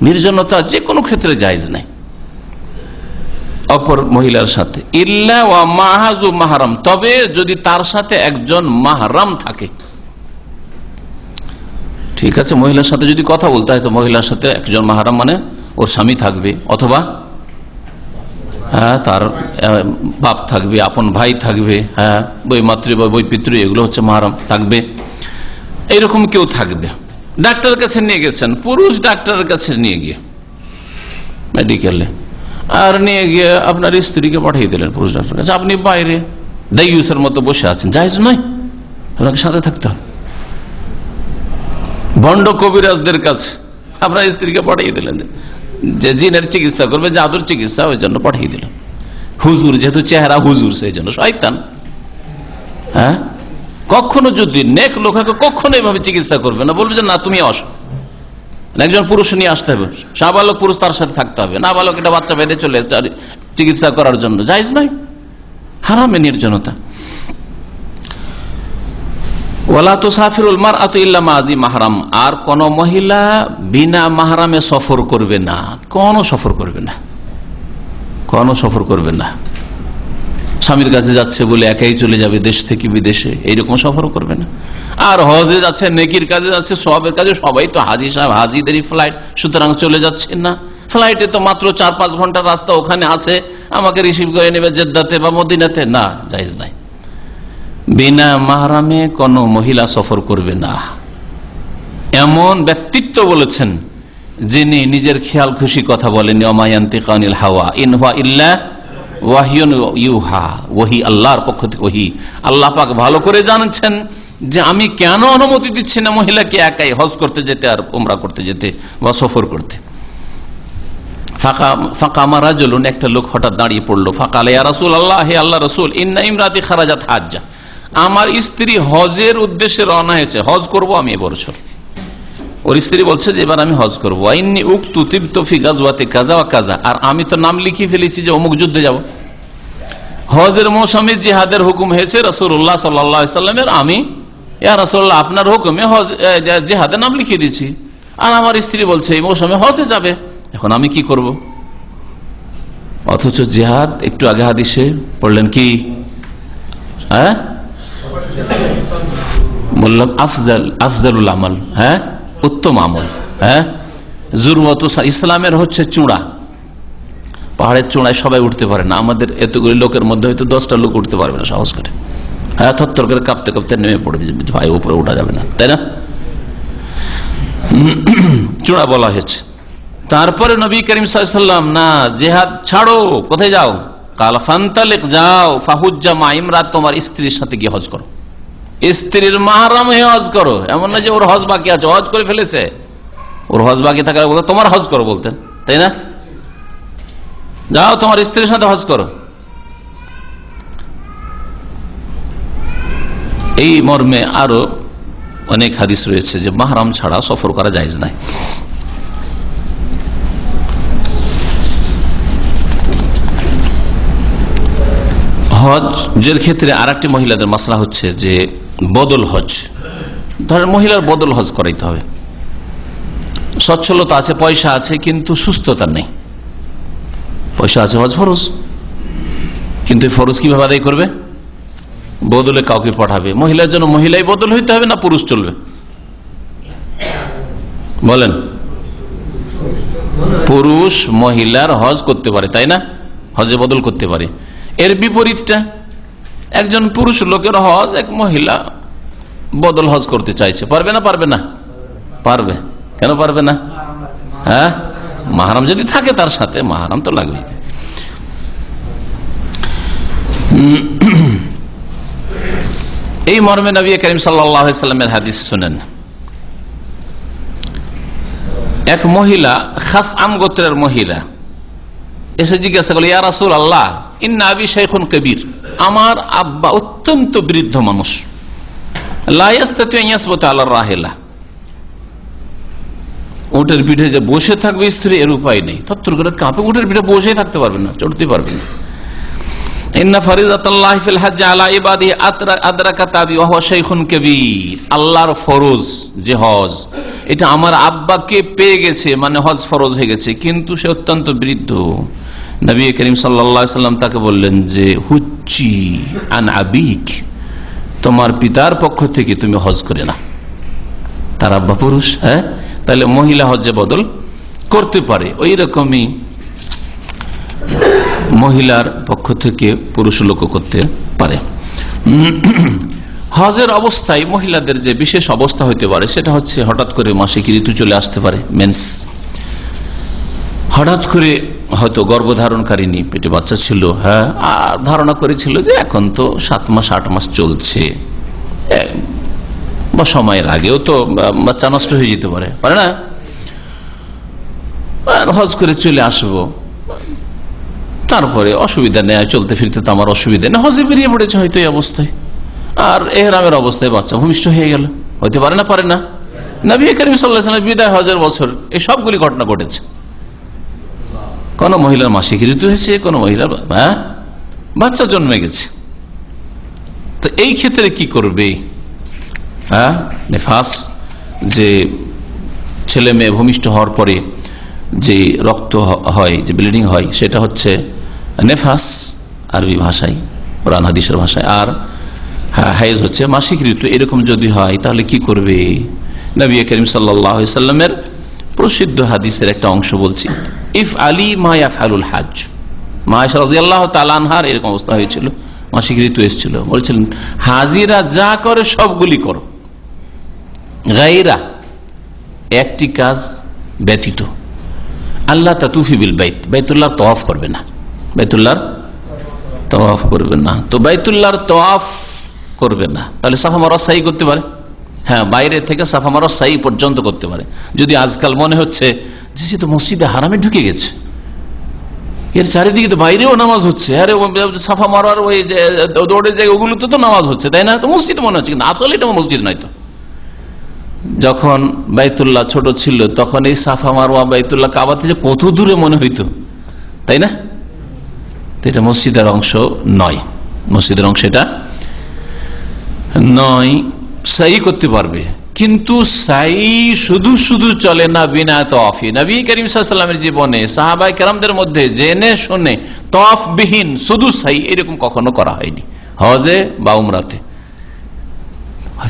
নির্জনতা যে কোনো ক্ষেত্রে জায়েজ নাই অপর মহিলার সাথে, ইল্লা ওয়া মা'আহু মাহরাম, তবে যদি তার সাথে একজন মাহরাম থাকে। ঠিক আছে, মহিলার সাথে যদি কথা বলতে হয় তো মহিলার সাথে একজন মাহরাম মানে ওর স্বামী থাকবে, অথবা হ্যাঁ তার বাপ থাকবে, আপন ভাই থাকবে, হ্যাঁ বই মাতৃ বা বই পিতৃ, এগুলো হচ্ছে মাহরাম থাকবে। এইরকম কেউ থাকবে। ডাক্তারের কাছে নিয়ে গেছেন, পুরুষ ডাক্তারের কাছে নিয়ে গিয়ে মেডিকেলে, আর নিয়ে গিয়ে আপনার স্ত্রীকে পাঠিয়ে দিলেন পুরুষ ডাক্তারের কাছে, আপনি বাইরে দায়ুসের মতো বসে আছেন, জায়েজ নয়, আপনাকে সাথে থাকতে হবে। ভণ্ড কবিরাজদের কাছে আপনার স্ত্রীকে পাঠিয়ে দিলেন, যে জিনের চিকিৎসা করবে, জাদুর চিকিৎসা, ওই জন্য পাঠিয়ে দিলেন। হুজুর, যেহেতু চেহারা হুজুর, সেই জন্য শয়তান। হ্যাঁ, কখনো যদি নেক লোককে কখনো এইভাবে চিকিৎসা করবে না, বলবে যে না তুমি আসো, একজন পুরুষ নিয়ে আসতে হবে, সাবালক পুরুষ তার সাথে থাকতে হবে, না বালক এটা বাচ্চা বেঁধে চলে এসছে চিকিৎসা করার জন্য, জায়েজ নয়, হারামে নির্জনতা। ওয়ালা তুসাফিরুল মারআতু ইল্লা মা'আ মাহরাম, আর কোন মহিলা বিনা মাহরামে সফর করবে না, কোন সফর করবে না, কোন সফর করবে না। স্বামীর কাছে যাচ্ছে বলে একাই চলে যাবে দেশ থেকে বিদেশে, এইরকম সফর করবে না। আর হজে যাচ্ছে, নেকির কাজে যাচ্ছে, সবের কাজে, সবাই তো হাজি সাহেব, হাজিদেরই ফ্লাইট, সুতরাং চলে যাচ্ছেন না। ফ্লাইটে তো মাত্র 4-5 ঘন্টার রাস্তা, ওখানে আছে, আমাকে রিসিভ করে নেবে জেদ্দাতে বা মদিনাতে, না, জায়েজ নাই। বিনা মাহরামে কোন মহিলা সফর করবে না, এমন ব্যক্তিত্ব বলেছেন যিনি নিজের খেয়াল খুশি কথা বলেন, ওয়া ইয়ানতিকু আনিল হাওয়া ইন হুয়া ইল্লা ওয়াহিয়ুন ইউহা, ওহী আল্লাহর পক্ষ থেকে ওহী। আল্লাহ পাক ভালো করে জানছেন যে আমি কেন অনুমতি দিচ্ছি না মহিলাকে একাই হজ করতে যেতে আর উমরা করতে যেতে বা সফর করতে। ফাকামা রাজুলুন, একটা লোক হঠাৎ দাঁড়িয়ে পড়লো, ফাকালা ইয়া রাসূলুল্লাহ, হে আল্লাহ রাসূল, ইন্না ইমরাতি খারাজাত হাজ্জা, আমার স্ত্রী হজের উদ্দেশ্যে রওনা হয়েছে, হজ করব আমি এবছর। ওর স্ত্রী বলছে যে এবার আমি হজ করবো। আইন্নি উক্তু তিবতু ফি গাজওয়াতি কাযা ওয়া কাযা, আর আমি তো নাম লিখিয়ে ফেলেছি যে অমুক যুদ্ধে যাব। হজের মৌসুমে জিহাদের হুকুম হয়েছে রাসূলুল্লাহ সাল্লাল্লাহু আলাইহি সাল্লামের, আমি ইয়া রাসূলুল্লাহ আপনার হুকুমে হজ জিহাদের নাম লিখিয়ে দিয়েছি, আর আমার স্ত্রী বলছে এই মৌসুমে হজে যাবে, এখন আমি কি করব? অথচ জিহাদ একটু আগে হাদিসে পড়লেন কি, হ্যাঁ বললাম আফজালুল আমল, হ্যাঁ উত্তম আমল, হ্যাঁ জুরওয়াত ইসলামের হচ্ছে চূড়া। পাহাড়ের চূড়ায় সবাই উঠতে পারে না, আমাদের এতগুলি লোকের মধ্যে হয়তো 10টা লোক উঠতে পারবে না সাহস করে, হ্যাঁ থরথর করে কাঁপতে কাঁপতে নেমে পড়বে, ভাই উপরে উঠা যাবে না, তাই না? চূড়া বলা হয়েছে। তারপরে নবী করিম সাল্লাল্লাহু আলাইহি ওয়াসাল্লাম, না জিহাদ ছাড়ো, কোথায় যাও? কাল ফান্তালিক, যাও, ফাহুজ্জা মা ইমরাত, তোমার স্ত্রীর সাথে গিয়ে হজ করো, স্ত্রীর মাহরাম হয়ে হজ করো। এমন না যে ওর হজ বাকি আছে, হজ করে ফেলেছে, ওর হজ বাকি থাকার বলতে তোমার হজ করো বলতেন, তাই না? যাও তোমার স্ত্রীর সাথে হজ করো। এই মর্মে আরো অনেক হাদিস রয়েছে যে মাহরাম ছাড়া সফর করা জায়েজ নাই। হজের ক্ষেত্রে আর একটি মহিলাদের মাসলা হচ্ছে যে বদল হজ, ধরেন মহিলার বদল হজ করাইতে হবে, সচ্ছলতা আছে, পয়সা আছে, কিন্তু সুস্থতা নেই। পয়সা আছে, হজ ফরজ, কিন্তু ফরজ কিভাবে আদায় করবে? বদলে কাউকে পাঠাবে। মহিলার জন্য মহিলাই বদল হইতে হবে না পুরুষ চলবে? বলেন, পুরুষ মহিলার হজ করতে পারে, তাই না? হজে বদল করতে পারে। এর বিপরীতটা, একজন পুরুষ লোকের হজ এক মহিলা বদল হজ করতে চাইছে, পারবে না? পারবে না? পারবে। কেন পারবে না? হ্যাঁ, মাহরাম যদি থাকে তার সাথে, মাহরাম তো লাগবে। এই মর্মে নবী করিম সাল্লাল্লাহু আলাইহি ওয়াসাল্লামের হাদিস শুনেন। এক মহিলা, খাসআম গোত্রের মহিলা, এসে জিজ্ঞাসা করল, ইয়া রাসূলুল্লাহ, ইন্না আবি শাইখুন কবীর, আমার আব্বা অত্যন্ত বৃদ্ধ মানুষ, লা ইয়াস্তাতি আন ইয়াসবুতা আলা রাহিলা, উটের পিঠে যে বসে থাকবে স্ত্রী, এর উপায় নেই, তত্তর করে কাঁপে, উটের পিঠে বসেই থাকতে পারবে না, চড়তে পারবে না। ইন্না ফারিদাতাল্লাহি ফিল হজ্জ আলা ইবাদিহি আদরাকা তাবি ওয়া হুয়া শাইখুন কবীর, আল্লাহর ফরজ যে হজ, এটা আমার আব্বাকে পেয়ে গেছে, মানে হজ ফরজ হয়ে গেছে, কিন্তু সে অত্যন্ত বৃদ্ধ। নবী করিম সাল্লাল্লাহু আলাইহি ওয়াসাল্লাম তাকে বললেন যে হুজ্জি আন আবিক, তোমার পিতার পক্ষ থেকে তুমি হজ করে না। তার আব্বা পুরুষ, হ্যাঁ, তাহলে মহিলা হজ্জে বদল করতে পারে। ওই রকমই মহিলার পক্ষ থেকে পুরুষ লোক করতে পারে। হজের অবস্থায় মহিলাদের যে বিশেষ অবস্থা হইতে পারে সেটা হচ্ছে হঠাৎ করে মাসিক ঋতু চলে আসতে পারে, মেন্স। হঠাৎ করে হয়তো গর্ভধারণকারিনী, পেটে বাচ্চা ছিল, হ্যাঁ, আর ধারণা করেছিল যে এখন তো 7 মাস 8 মাস চলছে, বা সময়ের আগেও তো বাচ্চা নষ্ট হয়ে যেতে পারে, পারে না? হজ করে চলে আসবো, তারপরে অসুবিধা নেই, চলতে ফিরতে তো আমার অসুবিধা নেই, হজে বেরিয়ে পড়েছে হয়তো এই অবস্থায়, আর এহরামের অবস্থায় বাচ্চা ভূমিষ্ঠ হয়ে গেল, হইতে পারে না? পারে না? নবী করিম সাল্লাল্লাহু আলাইহি ওয়াসাল্লাম বিদায় হজের বছর এই সবগুলি ঘটনা ঘটেছে। কোন মহিলার মাসিক ঋতু হয়েছে, কোন মহিলার বাচ্চা জন্মে গেছে। তো এই ক্ষেত্রে কি করবে? নেফাস, যে ছেলে মেয়ে ভূমিষ্ঠ হওয়ার পরে যে রক্ত হয়, যে ব্লিডিং হয়, সেটা হচ্ছে নেফাস আরবি ভাষায়, কোরআন হাদিসের ভাষায়, আর হাইজ হচ্ছে মাসিক ঋতু। এরকম যদি হয় তাহলে কি করবে? নবী করিম সাল্লাল্লাহু আলাইহি ওয়াসাল্লামের প্রসিদ্ধ হাদিসের একটা অংশ বলছি, ইফ আলী মা ইয়াফআলুল হজ। মা আয়েশা রাদিয়াল্লাহু তাআলা আনহার এরকম অবস্থা হয়েছিল, মাসিক ঋতু এসেছিল, বলছিলেন হাজিরা যা করে সবগুলি করো, গায়রা, একটি কাজ ব্যতীত, আল্লাহ তাতুফি বিল বাইত, বাইতুল্লাহর তওয়াফ করবে না, বাইতুল্লাহর তওয়াফ করবে না। তো বাইতুল্লাহর তওয়াফ করবে না, তাহলে সাফা মারওয়া সাই করতে পারে, হ্যাঁ, বাইরে থেকে সাফা মারওয়া সাই পর্যন্ত করতে পারে। যদি আজকাল মনে হচ্ছে যে সে তো মসজিদে হারামে ঢুকে গেছে, এর চারিদিকে তো বাইরেও নামাজ হচ্ছে, আরে সাফা মারওয়ার ওই দৌড়ের জায়গা ওগুলোতে তো নামাজ হচ্ছে, তাই না? তো মসজিদ মনে হচ্ছে, কিন্তু আসলে এটা মসজিদ নয়। তো যখন বাইতুল্লাহ ছোট ছিল তখন এই সাফা মারওয়া বাইতুল্লাহ কাবা থেকে কত দূরে মনে হইতো, তাই না? এটা মসজিদের অংশ নয়, মসজিদের অংশ এটা নয়। সাই করতে পারবে, কিন্তু সাই শুধু শুধু চলে না বিনা তওয়াফি। নবী করিম সাল্লাল্লাহু আলাইহি ওয়াসাল্লামের জীবনে সাহাবায়ে কেরামদের মধ্যে জেনে শুনে তওয়াফবিহীন শুধু সাই এরকম কখনো করা হয়নি, হজে বা উমরাতে।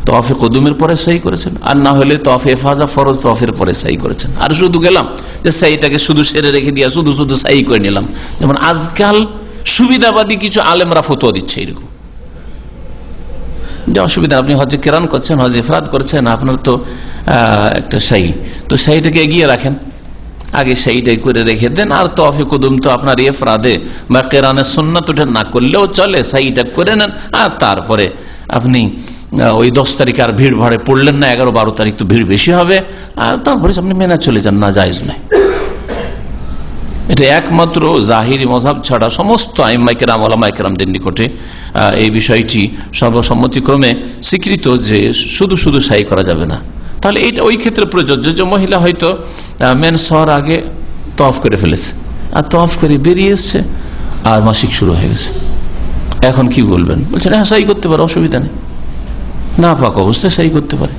তওয়াফে কুদুমের পরে সাই করেছেন, আর না হলে তওয়াফে ইফাজা ফরজ তওয়াফের পরে সাই করেছেন। আর শুধু গেলাম যে সাইটাকে শুধু সেরে রেখে দিয়া শুধু শুধু সাই করে নিলাম, যেমন আজকাল সুবিধাবাদী কিছু আলেমরা ফতোয়া দিচ্ছে এরকম, যে অসুবিধা, আপনি হজে কেরান করছেন, হজে ইফরাদ করছেন, আপনার তো একটা সাই, তো সাইটাকে এগিয়ে রাখেন, আগে সাইটাই করে রেখে দেন, আর তওয়াফে কুদুম তো আপনার ইফরাদে বা কেরানের সুন্নাত ওঠা না করলেও চলে, সাইটা করে নেন, আর তারপরে আপনি ওই 10 তারিখ আর ভিড় ভাড়ে পড়লেন না, 11-12 তারিখ তো ভিড় বেশি হবে, আর তারপরে আপনি মেনে চলে যান, না জায়েজ নাই। এটা একমাত্র জাহিরি মযহাব ছাড়া সমস্ত আইম্মায়ে কেরাম, ওলামায়ে কেরামদের নিকটে এই বিষয়টি সর্বসম্মতিক্রমে স্বীকৃত যে শুধু শুধু সাই করা যাবে না। তাহলে এটা ওই ক্ষেত্রে প্রযোজ্য যে মহিলা হয়তো মেন্স হওয়ার আগে তওয়াফ করে ফেলেছে, আর তওয়াফ করে বেরিয়ে এসছে, আর মাসিক শুরু হয়ে গেছে, এখন কি বলবেন? বলছেন হ্যাঁ সাই করতে পারে, অসুবিধা নেই, না পাক অবস্থায় সাই করতে পারে।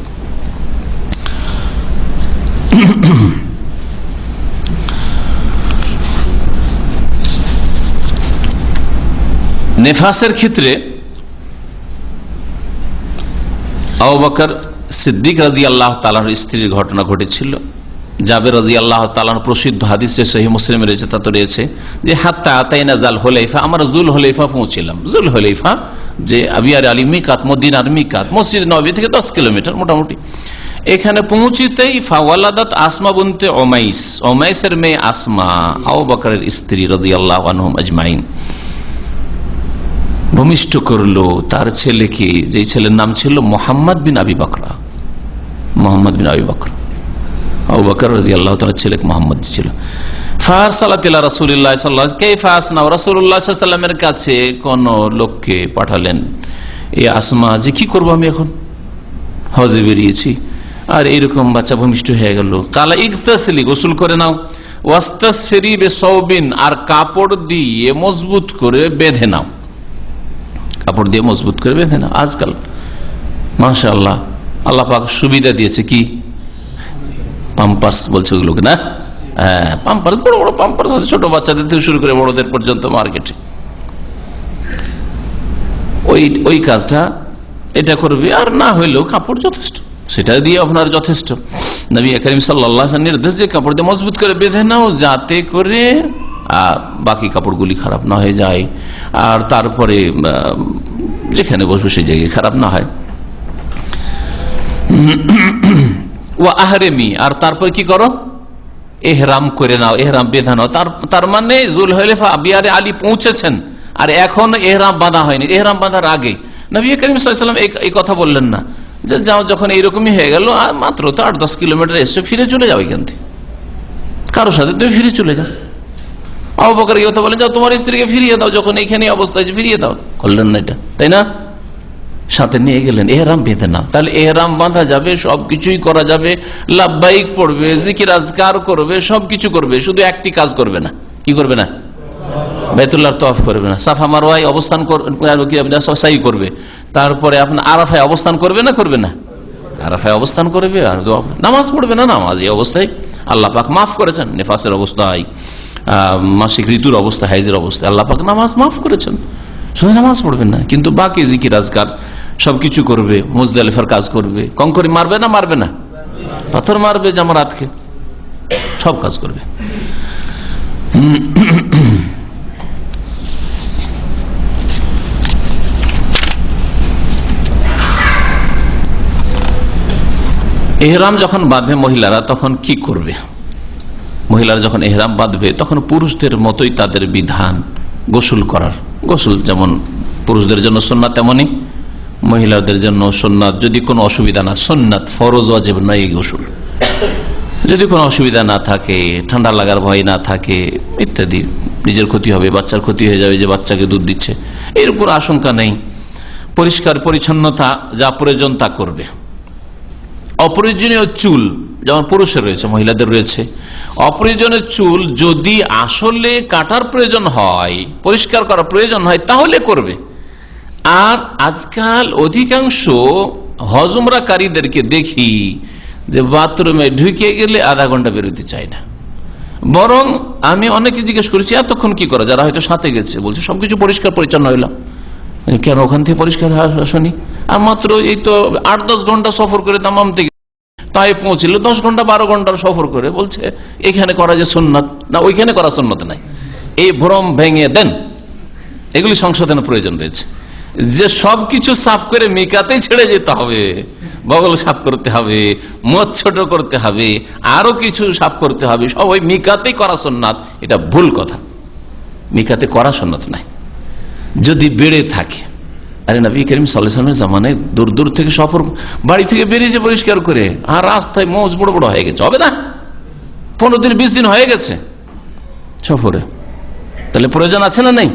নেফাসের ক্ষেত্রে আবু বকর সিদ্দিক রাদিয়াল্লাহু তাআলার স্ত্রীর ঘটনা ঘটেছিল। জাবের রাদিয়াল্লাহু তাআলার প্রসিদ্ধ হাদিসে সহিহ মুসলিমে রয়েছে, তা তো রয়েছে যে হাত্তা আতাইনা জাল হুলাইফা, আমরা জুল হুলাইফা পৌঁছিলাম। জুল হুলাইফা যে আবিয়ার আলী মিকাত, মদিনার মিকাত, মসজিদ নববী থেকে 10 কিলোমিটার মোটামুটি। এখানে পৌঁছিতেই ফাওয়ালাদাত আসমা বিনতে উমাইস, উমাইসের মেয়ে আসমা আবু বকরের স্ত্রী রাদিয়াল্লাহু আনহুম আজমাইন ভূমিষ্ঠ করলো তার ছেলেকে, যে ছেলের নাম ছিল মুহাম্মদ বিন আবি বকরা। মুহাম্মদ বিন আবি বকর, আবু বকর রাদিয়াল্লাহু তাআলা ছেলে মুহাম্মদ ছিল। ফারসালাত ইলা রাসূলিল্লাহ সাল্লাল্লাহু আলাইহি ওয়াসাল্লাম, কাইফা আসনা, রাসূলুল্লাহ সাল্লাল্লাহু আলাইহি ওয়াসাল্লামের কাছে কোন লোককে পাঠালেন। এই আসমা যে কি করব, আমি এখন হজে বেরিয়েছি আর এইরকম বাচ্চা ভূমিষ্ঠ হয়ে গেল। কালা ইগতাসিলি, গোসল করে নাও, ওয়াস্তাসফিরি বিসাউবিন, আর কাপড় দিয়ে মজবুত করে বেঁধে নাও, কাপড় দিয়ে মজবুত করে বেঁধে নাও। আজকাল মাশাআল্লাহ আল্লাহ পাক সুবিধা দিয়েছে, কি পাম্পার্স বলছে ওগুলোকে না, হ্যাঁ পাম্পার্স, বড় বড় পাম্পার্স আছে ছোট বাচ্চাদের থেকে শুরু করে বড়দের পর্যন্ত মার্কেটে। ওই কাজটা এটা করবে, আর না হইলেও কাপড় যথেষ্ট, সেটা দিয়ে আপনার যথেষ্ট। নবী করিম সাল্লাল্লাহু আলাইহি ওয়াসাল্লাম নির্দেশ যে কাপড় দিয়ে মজবুত করে বেঁধে নাও, যাতে করে বাকি কাপড়গুলি খারাপ না হয়ে যায়, আর তারপরে যেখানে বসবে সেই জায়গায় খারাপ না হয়। ওয়া আহরেমি, আর তারপর কি করো, এহরাম করে নাও, এহরাম বেঁধে নাও। তার মানে জুলহুলাইফা আবিয়ারে আলী পৌঁছেছেন আর এখন এহরাম বাঁধা হয়নি। এহরাম বাঁধার আগে নবী করিম সাল্লাল্লাহু আলাইহি ওয়াসাল্লাম এই কথা বললেন না যে যাও, যখন এইরকমই হয়ে গেল, মাত্র তো 8-10 কিলোমিটার এসে ফিরে চলে যাও, এখান থেকে কারোর সাথে তুমি ফিরে চলে যাও। আবু বকর কথা বলেন, যাও তোমার স্ত্রীকে ফিরিয়ে দাও, যখন এইখানে অবস্থা আছে ফিরিয়ে দাও। করলেন না এটা, তাই না? সাথে নিয়ে গেলেন, এহরাম বেঁধে নাও। তাহলে এহরাম বাঁধা যাবে, সবকিছুই করা যাবে, লাব্বাইক পড়বে, জিকির আজকার করবে, সবকিছু করবে, শুধু একটি কাজ করবে না। কি করবে না? বাইতুল্লাহর তওয়াফ করবে না, সাফা মারওয়ায় অবস্থান সাই করবে, তারপরে আপনার আরাফায় অবস্থান করবে না, করবে না? আরাফায় অবস্থান করবে, আর নামাজ পড়বে না। নামাজ এই অবস্থায় আল্লাহ পাক মাফ করেছেন, নেফাসের অবস্থায়, মাসিক ঋতুর অবস্থা, হাইজের অবস্থায় আল্লাহ পাক নামাজ মাফ করেছেন, শুধু নামাজ পড়বেন না। কিন্তু বাকি জিকির আজকার সবকিছু করবে, মুজদালিফার কাজ করবে, কঙ্করি মারবে না, মারবে না, পাথর মারবে জামারাতকে, সব কাজ করবে। এহরাম যখন বাঁধবে মহিলারা, তখন কি করবে? মহিলারা যখন এহরাম বাঁধবে তখন পুরুষদের মতোই তাদের বিধান গোসল করার। গোসল যেমন পুরুষদের জন্য সুন্নাত, তেমনই মহিলাদের জন্য সুন্নাত। যদি কোনো অসুবিধা না, সুন্নাত ফরজ ওয়াজিব নয় এই গোসল। যদি কোনো অসুবিধা না থাকে, ঠান্ডা লাগার ভয় না থাকে ইত্যাদি, নিজের ক্ষতি হবে, বাচ্চার ক্ষতি হয়ে যাবে যে বাচ্চাকে দুধ দিচ্ছে, এর উপর আশঙ্কা নেই। পরিষ্কার পরিচ্ছন্নতা যা প্রয়োজন তা করবে। অপ্রয়োজনীয় চুল যেমন পুরুষের রয়েছে, মহিলাদের রয়েছে, অপ্রয়োজনীয় চুল যদি আসলে কাটার প্রয়োজন হয়, পরিষ্কার করার প্রয়োজন হয়, তাহলে করবে। আর আজকাল অধিকাংশ হজমরাকারীদেরকে দেখি যে বাথরুমে ঢুকে গেলে আধা ঘন্টা বেরোতে চায় না। বরং আমি অনেকে জিজ্ঞেস করেছি এতক্ষণ কি করা, যারা হয়তো সাথে গেছে, বলছে সবকিছু পরিষ্কার পরিচ্ছন্ন হইলাম। কেন ওখান থেকে পরিষ্কার আসনি? আর মাত্র এই তো 8-10 ঘন্টা সফর করে দামাম থেকে তাই পৌঁছিল, 10 ঘন্টা 12 ঘন্টার সফর করে, বলছে এখানে করা যে সুন্নাত না, ওইখানে করা সুন্নাত নাই। এই ভ্রম ভেঙে দেন, এগুলি সংশোধনের প্রয়োজন রয়েছে। যে সবকিছু সাফ করে মিকাতেই ছেড়ে যেতে হবে, বগল সাফ করতে হবে, মোচ ছোট করতে হবে, আরো কিছু সাফ করতে হবে, সব ওই মিকাতেই করা সুন্নাত, এটা ভুল কথা। মিকাতে করা সুন্নাত নাই। যদি বেড়ে থাকে, আরে নবী করিম সাল্লাল্লাহু আলাইহি ওয়াসাল্লামের জামানায় দূর দূর থেকে সফর, বাড়ি থেকে বেরিয়েছে পরিষ্কার করে, আর রাস্তায় মোজ বড় বড় হয়ে গেছে, হবে না? 15 দিন 20 দিন হয়ে গেছে সফরে, তাহলে প্রয়োজন আছে না? নেই,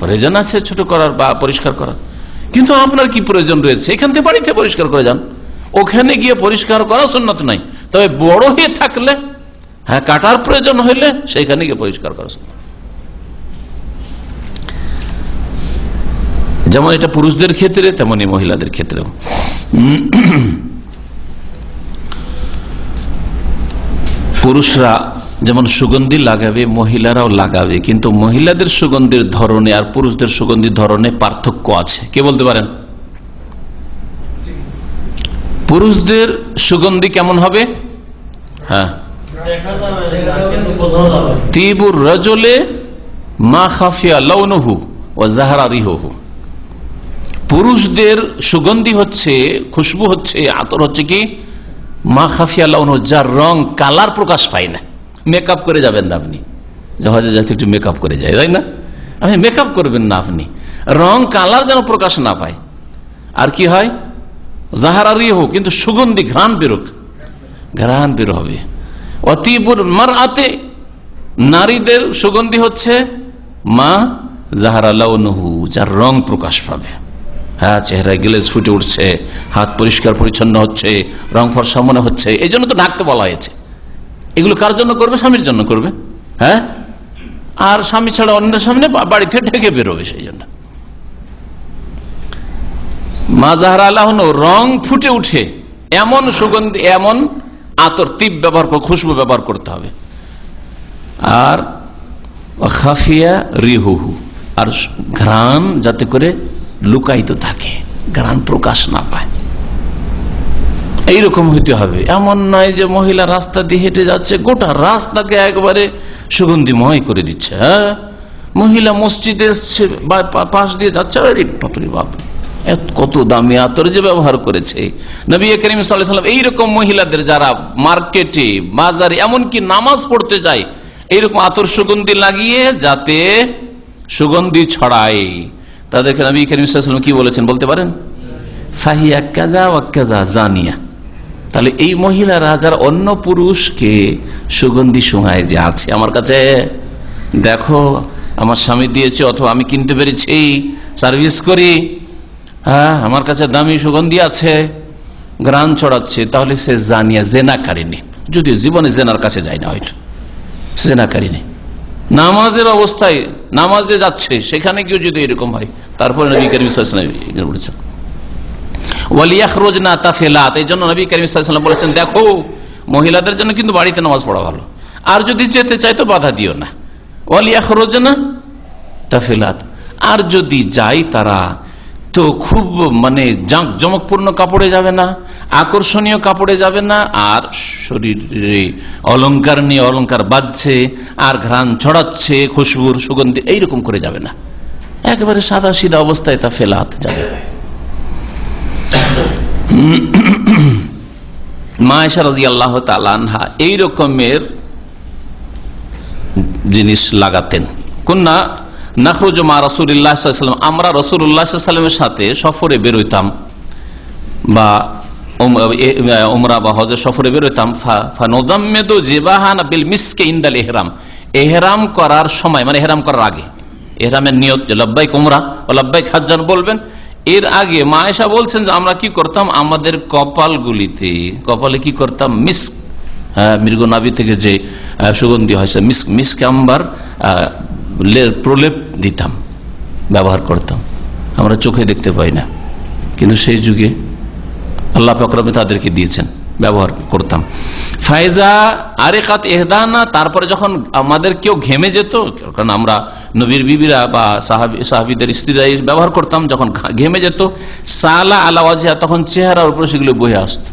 প্রয়োজন আছে ছোট করার বা পরিষ্কার করার। কিন্তু আপনার কি প্রয়োজন রয়েছে? এখান থেকে বাড়িতে পরিষ্কার করে যান, ওখানে গিয়ে পরিষ্কার করা সুন্নাত নাই। তবে বড় হয়ে থাকলে, হ্যাঁ কাটার প্রয়োজন হইলে সেইখানে গিয়ে পরিষ্কার করা সুন্নাত। যেমন এটা পুরুষদের ক্ষেত্রে, তেমনি মহিলাদের ক্ষেত্রেও। পুরুষরা যেমন সুগন্ধি লাগাবে, মহিলারাও লাগাবে, কিন্তু মহিলাদের সুগন্ধির ধরনে আর পুরুষদের সুগন্ধির ধরনে পার্থক্য আছে। কে বলতে পারেন? পুরুষদের সুগন্ধি কেমন হবে? হ্যাঁ, তিবুর রাজুলে মা খাফিয়া লাউনুহু ওয়া যাহারা রিহুহু। পুরুষদের সুগন্ধি হচ্ছে, খুশবু হচ্ছে, আতর হচ্ছে কি মা খাফিয়া লাউনুহু, যার রং কালার প্রকাশ পায় না। মেকআপ করে যাবেন না আপনি, জাহাজে যাতে একটু মেকআপ করে যায়, তাই না? আপনি মেকআপ করবেন না, আপনি রং কালার যেন প্রকাশ না পায়। আর কি হয়? যাহারা রিহু, কিন্তু সুগন্ধি, ঘ্রাণ বেরোক, ঘ্রাণ বের হবে। অতিবুর মারআতে, নারীদের সুগন্ধি হচ্ছে মা যাহারা লাউনুহু, যার রং প্রকাশ পাবে। হ্যাঁ, চেহারায় গ্লেজ ফুটে উঠছে, হাত পরিষ্কার পরিচ্ছন্ন হচ্ছে, রং ফর্সা মনে হচ্ছে, এই জন্য তো ঢাকতে বলা হয়েছে। এগুলো কার জন্য করবে? স্বামীর জন্য করবে। হ্যাঁ, আর স্বামী ছাড়া অন্যের সামনে বাড়ি থেকে ঢেকে বেরোবে, সেই জন্য মা যাহারা লাউনুহু, রং ফুটে উঠে এমন সুগন্ধি, এমন আতর, তিব ব্যবহার, খুশবু ব্যবহার করতে হবে। আর খাফিয়া রিহুহু, আর ঘ্রাণ যাতে করে লুকায়িত থাকে, ঘ্রাণ প্রকাশ না পায়, এইরকম হইতে হবে। এমন নয় যে মহিলা রাস্তা দিয়ে হেঁটে যাচ্ছে, গোটা রাস্তাকে একবারে সুগন্ধিময় করে দিচ্ছে। হ্যাঁ, মহিলা মসজিদে পাশ দিয়ে যাচ্ছে, আরে বাপরে বাপ, কত দামি আতর যে ব্যবহার করেছে নবী করিম সাল্লাল্লাহু আলাইহি ওয়াসাল্লাম। এইরকম মহিলাদের যারা মার্কেটে, বাজারে, এমনকি নামাজ পড়তে যায়, এইরকম আতর সুগন্ধি লাগিয়ে যাতে সুগন্ধি ছড়ায়, তাদেরকে নবী করিম সাল্লাল্লাহু আলাইহি ওয়াসাল্লাম কি বলেছেন বলতে পারেন? ফাহিয়া কাযা ওয়া কাযা জানিয়া। তাহলে এই মহিলারা যারা অন্য পুরুষকে সুগন্ধি শোঁয়ায় যে আছে, আমার কাছে দেখো আমার স্বামী দিয়েছে, অথবা আমি কিনতে পেরেছি, সার্ভিস করি, হ্যাঁ আমার কাছে দামি সুগন্ধি আছে, ঘ্রাণ ছড়াচ্ছে, তাহলে সে জানিয়া, জেনাকারিনী, যদিও জীবনে জেনার কাছে যায় না, হয়তো জেনাকারিনী। নামাজের অবস্থায়, নামাজে যাচ্ছে, সেখানে গিয়ে যদি এরকম হয়, তারপরে নবী করিম সাল্লাল্লাহু আলাইহি ওয়াসাল্লাম বলেছেন ওয়ালিয়াখরুজনা তাফিলাত। এই জন্য নবী করিম সাল্লাল্লাহু আলাইহি ওয়াসাল্লাম বলেছেন, দেখো মহিলাদের জন্য কিন্তু বাড়িতে নামাজ পড়া ভালো, আর যদি যেতে চাই তো বাধা দিও না। ওয়ালিয়াখরুজনা তাফিলাত, আর যদি যাই তারা তো খুব জমকপূর্ণ কাপড়ে যাবে না, আকর্ষণীয় কাপড়ে যাবে না, আর শরীরে অলংকার নিয়ে, অলংকার বাজছে আর ঘ্রাণ ছড়াচ্ছে, খুশবুর সুগন্ধি, এইরকম করে যাবে না, একেবারে সাদা সিধা অবস্থায় তা ফেলাত যাবে। মা আয়েশা রাদিয়াল্লাহু তাআলা আনহা এই রকমের জিনিস লাগাতেন। কুন্না নাখরুজু মা রাসূলিল্লাহ সাল্লাল্লাহু আলাইহি ওয়াসাল্লাম, আমরা রাসূলুল্লাহ সাল্লাল্লাহু আলাইহি ওয়াসাল্লামের সাথে সফরে বেরোইতাম, বা উমরা বা হজের সফরে বেরোইতাম। ফানুদাম্মিদু জিবাহানা বিল মিসকি ইনদাল ইহরাম, ইহরাম করার সময়, মানে ইহরাম করার আগে, ইহরামের নিয়ত যে লব্বাইক উমরা ও লব্বাইক হাজ্জান বলবেন, এর আগে মা আয়েশা বলছেন যে আমরা কি করতাম, আমাদের কপালগুলিতে, কপালে কি করতাম, মিস্ক, মৃগ নাভি থেকে যে সুগন্ধি হয়, মিস্ক আম্বার প্রলেপ দিতাম, ব্যবহার করতাম। আমরা চোখে দেখতে পাই না, কিন্তু সেই যুগে আল্লাহ পাক রব্বুল তাদেরকে দিয়েছেন, ব্যবহার করতাম। ফায়জা আরেকাত ইহদানা, তারপরে যখন আমাদের কেউ ঘেমে যেত, কারণ আমরা নবীর বিবিরা বা সাহাবীদের স্ত্রীরা ব্যবহার করতাম, যখন ঘেমে যেত, সালা আলা ওয়াজহা, তখন চেহারার উপরে সেগুলো বয়ে আসতো,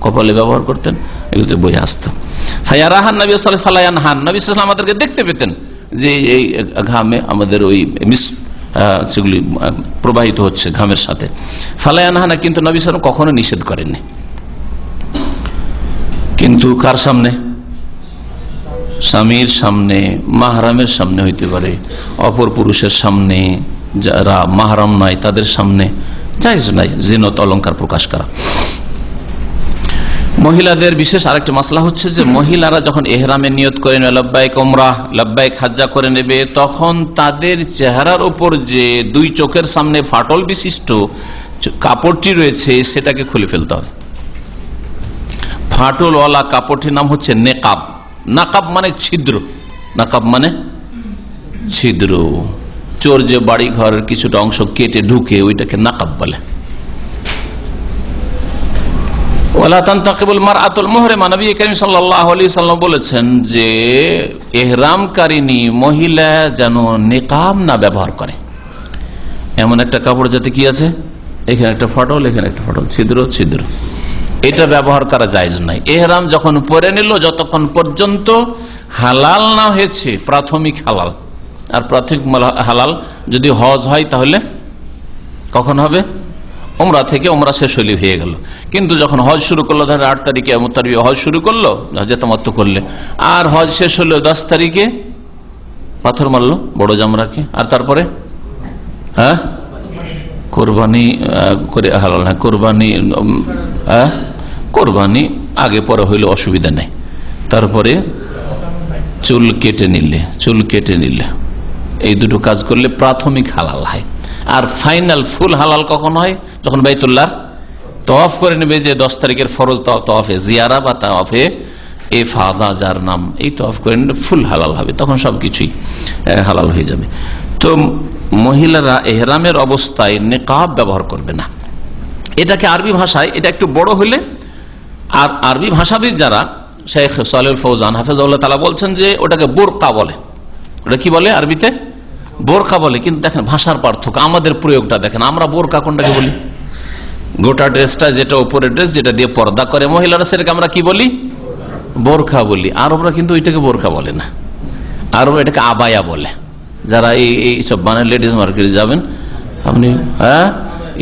কপালে ব্যবহার করতেন, এগুলোতে বয়ে আসতো। ফায়ারাহান নবী সাল্লাল্লাহু আলাইহি ওয়াসাল্লাম ফালায়ানহান, নবী সাল্লাল্লাহু আলাইহি ওয়াসাল্লাম আমাদেরকে দেখতে পেতেন যে এই ঘামে আমাদের ওই সেগুলি প্রবাহিত হচ্ছে ঘামের সাথে। ফালায়ানহানা, কিন্তু নবী সাল্লাল্লাহু আলাইহি ওয়াসাল্লাম কখনো নিষেধ করেননি। কিন্তু কার সামনে? স্বামীর সামনে, মাহরামের সামনে হইতে পারে, অপর পুরুষের সামনে, যারা মাহরাম নয় তাদের সামনে জায়েজ নাই জিনত, অলংকার প্রকাশ করা। মহিলাদের বিশেষ আরেকটা মাসলা হচ্ছে যে মহিলারা যখন ইহরামের নিয়ত করে নেবে, লব্বাইক উমরাহ লব্বাইক হাজ্জা করে নেবে, তখন তাদের চেহারার উপর যে দুই চোখের সামনে ফাটল বিশিষ্ট কাপড়টি রয়েছে সেটাকে খুলে ফেলতে হবে। ফাটলওয়ালা কাপড়টির নাম হচ্ছে নেকাব। নাকাব মানে ছিদ্র, নাকাব মানে ছিদ্র। চোর যে বাড়ি ঘরের কিছুটা অংশ কেটে ঢুকে, ওইটাকে নাকাব বলে। বলেছেন যে ইহরামকারিনী মহিলা যেন নেকাব না ব্যবহার করে, এমন একটা কাপড় যাতে কি আছে, এখানে একটা ফাটল, এখানে একটা ফাটল, ছিদ্র ছিদ্র, এটা ব্যবহার করা জায়েজ নাই। এহরাম যখন পরে নিল, যতক্ষণ পর্যন্ত হালাল না হয়েছে প্রাথমিক হালাল, আর প্রাথমিক হালাল যদি হজ হয় তাহলে কখন হবে? উমরা থেকে, উমরা শেষ হয়ে গেল। কিন্তু যখন হজ শুরু করলো, ধরেন 8 তারিখে হজ শুরু করলো হজে তামাত্তু করলে, আর হজ শেষ হলো 10 তারিখে পাথর মারলো বড় জামরাকে, আর তারপরে কোরবানি করে হালাল না, কোরবানি আগে পরে হইলে অসুবিধা নেই। তারপরে চুল কেটে নিলে এই দুটো কাজ করলে প্রাথমিক হালাল হয়। আর ফাইনাল ফুল হালাল কখন হয়? যখন বাইতুল্লাহ তওয়াফ করে নেবে, যে 10 তারিখের ফরজ তওয়াফে জিয়ারা বা তওয়াফে ইফাদা যার নাম, এই তওয়াফ করে নিলে ফুল হালাল হবে, তখন সবকিছুই হালাল হয়ে যাবে। তো মহিলারা এহরামের অবস্থায় নিকাব ব্যবহার করবে না। এটাকে আরবি ভাষায়, এটা একটু বড় হলে, আর আরবি ভাষাবিদ যারা, শেখ সালেহুল ফৌজান হাফেজাহুল্লাহ তাআলা বলছেন যে ওটাকে বোরকা বলে। ওটা কি বলে আরবিতে? বোরকা বলে। কিন্তু দেখেন ভাষার পার্থক্য, আমাদের প্রয়োগটা দেখেন। আমরা বোরকা কোনটাকে বলি? গোটা ড্রেসটা, যেটা উপরের ড্রেস, যেটা দিয়ে পর্দা করে মহিলারা, সেটাকে আমরা কি বলি? বোরকা বলি। আরবরা কিন্তু ওইটাকে বোরকা বলে না, আরবরা এটাকে আবায়া বলে। যারা এই সব বানায় লেডিস মার্কেটে যাবেন আপনি,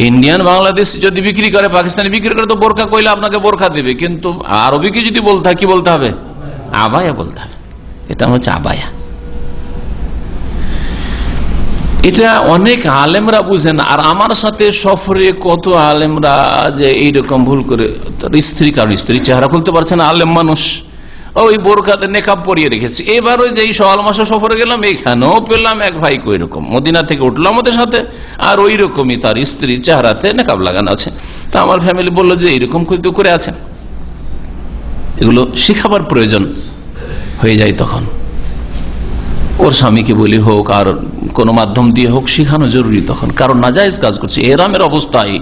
ইন্ডিয়ান বাংলাদেশ যদি বিক্রি করে, পাকিস্তানি বিক্রি করে, তো বোরকা কইলে আপনাকে বোরকা দেবে। কিন্তু আরবিকে যদি বলতে হয়, কি বলতে হবে? আবায়া বলতে হবে। এটা হচ্ছে আবায়া। এটা অনেক আলেমরা বুঝেন। আর আমার সাথে সফরে কত আলেমরা যে এইরকম ভুল করে, স্ত্রী, কারণ স্ত্রী চেহারা খুলতে পারছে না, আলেম মানুষ, ওই বোরকাতে নেকাব পরিয়ে রেখেছে। এবার ওই যে শাওয়াল মাসে সফরে গেলাম, এখানেও পেলাম এক ভাই ওই রকম, মদিনা থেকে উঠলাম আমাদের সাথে, আর ওই রকমই তার স্ত্রী চেহারাতে নেকাব লাগানো আছে। তা আমার ফ্যামিলি বললো যে এইরকম করে আছেন, এগুলো শিখাবার প্রয়োজন হয়ে যায়। তখন ওর স্বামীকে বলি হোক, আর কোন মাধ্যম দিয়ে হোক, শিখানো জরুরি তখন, কারণ নাজায়েজ কাজ করছে। এহরামের অবস্থায়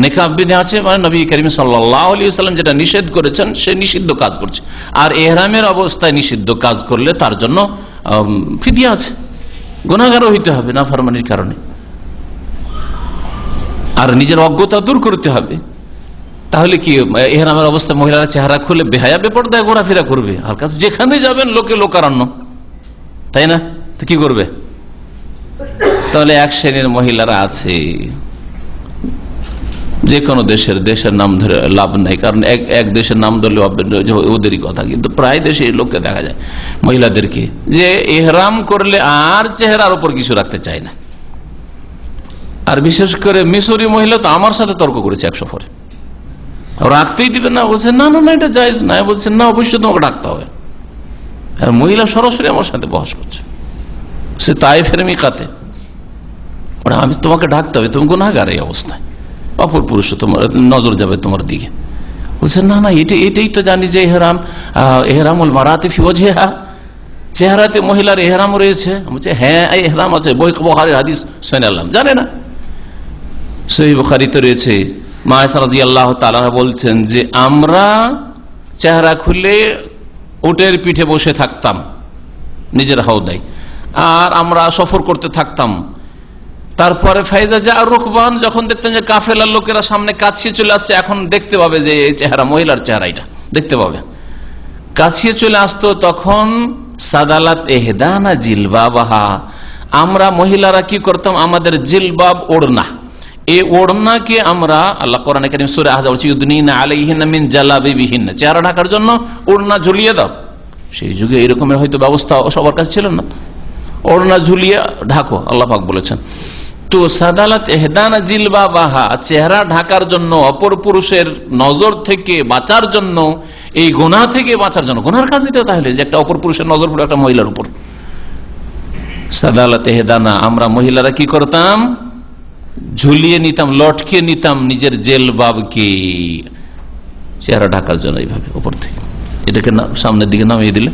নেকাব বিধি আছে, মানে নবী করিম সাল্লাল্লাহু আলাইহি ওয়াসাল্লাম যেটা নিষেধ করেছেন, সে নিষিদ্ধ কাজ করছে। আর এহরামের অবস্থায় নিষিদ্ধ কাজ করলে তার জন্য ফিদিয়া আছে, গুনাহগার হইতে হবে নাফরমানির কারণে। আর নিজের অজ্ঞতা দূর করতে হবে। তাহলে কি এহরামের অবস্থায় মহিলারা চেহারা খুলে বেহায়া বেপরদায় ঘোরাফেরা করবে? আর যেখানে যাবেন লোকে লোকারণ্য, তাই না? তো কি করবে? তাহলে এক শ্রেণীর মহিলারা আছে, যে কোনো দেশের নাম ধরে লাভ নাই, কারণ এক দেশের নাম ধরলে ওদেরই কথা। কিন্তু প্রায় দেশে এই লোককে দেখা যায়, মহিলাদেরকে, যে এহরাম করলে আর চেহারার উপর কিছু রাখতে চায় না। আর বিশেষ করে মিশরি মহিলা তো আমার সাথে তর্ক করেছে এক সফরে, রাখতেই দিবে না, বলছে না না না এটা জায়েজ না, বলছে না অবশ্যই তোমাকে রাখতে হবে। আর মহিলা সরাসরি আমার সাথে বহস করছে, সে তায়েফের মিকাতে, আমি তোমাকে ঢাকতে হবে, তুমি গুনাহগার এই অবস্থায়, অপর পুরুষ তোমার নজর যাবে তোমার দিকে। বলছে না না এটাই তো জানি যে এহরামুল মারাতি ফি ওয়াজহিহা, চেহারাতে মহিলার এহরাম রয়েছে। বলছে হ্যাঁ এহরাম আছে, বুখারীর হাদিস শুনালাম, জানে না? সহিহ বুখারীতে রয়েছে, মা আয়েশা রাদিয়াল্লাহু তাআলা বলছেন যে আমরা চেহারা খুলে উটের পিঠে বসে থাকতাম নিজের হাওদায়, আর আমরা সফর করতে থাকতাম। তারপরে ফাইজা যা রুকবান, যখন দেখতেন যে কাফেলার লোকেরা সামনে কাছিয়ে চলে আসছে, এখন দেখতে পাবে যে এই চেহারা, মহিলার চেহারা এটা দেখতে পাবে, কাছিয়ে চলে আসতো, তখন সাদালাত এহদানা জিলবাবাহা, আমরা মহিলারা কি করতাম, আমাদের জিলবাব ওড়না, এই ওড়নাকে আমরা, আল্লাহ কোরআনে কারীম সূরা আহজাব বলছে ইউদনিনা আলাইহিন্না মিন জালাবিবিহিন্না, চেহারা ঢাকার জন্য ওড়না ঝুলিয়ে দাও। সেই যুগে এরকমের হয়তো ব্যবস্থা সবার কাছে ছিল না, ওড়না ঝুলিয়ে ঢাকো, আল্লাহ পাক বলেছেন। তো সাদালাত এহদানা জিলবাবাহা, চেহারা ঢাকার জন্য, অপর পুরুষের নজর থেকে বাঁচার জন্য, এই গুনাহ থেকে বাঁচার জন্য, গুনার কাজ এটা, তাহলে যে একটা অপর পুরুষের নজর পড়ে একটা মহিলার উপর। সাদালাত এহদানা, আমরা মহিলারা কি করতাম, ঝুলিয়ে নিতাম, লটকিয়ে নিতাম নিজের জেলবাবকে, চেহারা ঢাকার জন্য এইভাবে উপর থেকে। এটাকে সামনের দিকে নামিয়ে দিলে,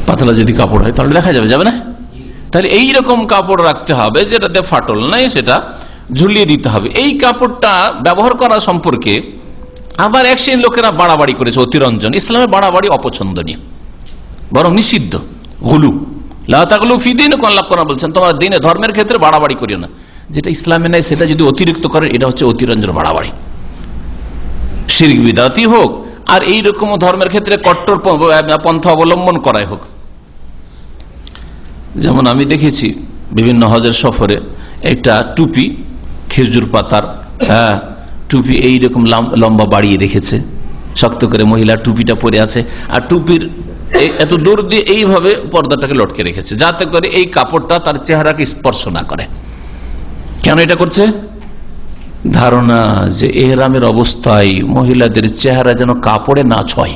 পাতলা যদি কাপড় হয় তাহলে দেখা যাবে না? তাহলে এইরকম কাপড় রাখতে হবে যেটাতে ফাটল নাই, সেটা ঝুলিয়ে দিতে হবে। এই কাপড়টা ব্যবহার করা সম্পর্কে আবার এক শ্রেণীর লোকেরা বাড়াবাড়ি করেছে, অতিরঞ্জন। ইসলামে বাড়াবাড়ি অপছন্দনীয়, বরং নিষিদ্ধ। গুলু লা তাগলু ফি দীনিকুম, আল্লাহ কোরআনে বলছেন তোমরা দ্বীনে ধর্মের ক্ষেত্রে বাড়াবাড়ি করিও না। যেটা ইসলামে নাই সেটা যদি অতিরিক্ত করে, এটা হচ্ছে অতিরঞ্জন, বাড়াবাড়ি। শিরক বিদাতি হোক, আর এইরকম ধর্মের ক্ষেত্রে কট্টর পন্থা অবলম্বন করাই হোক। যেমন আমি দেখেছি বিভিন্ন হজের সফরে একটা টুপি, খেজুর পাতার টুপি এইরকম লম্বা বাড়িয়ে রেখেছে, শক্ত করে মহিলা টুপিটা পরে আছে, আর টুপির এত দূর দিয়ে এইভাবে পর্দাটাকে লটকে রেখেছে, যাতে করে এই কাপড়টা তার চেহারাকে স্পর্শ না করে। কেন এটা করছে? ধারণা যে এহরামের অবস্থায় মহিলাদের চেহারা যেন কাপড়ে না ছয়,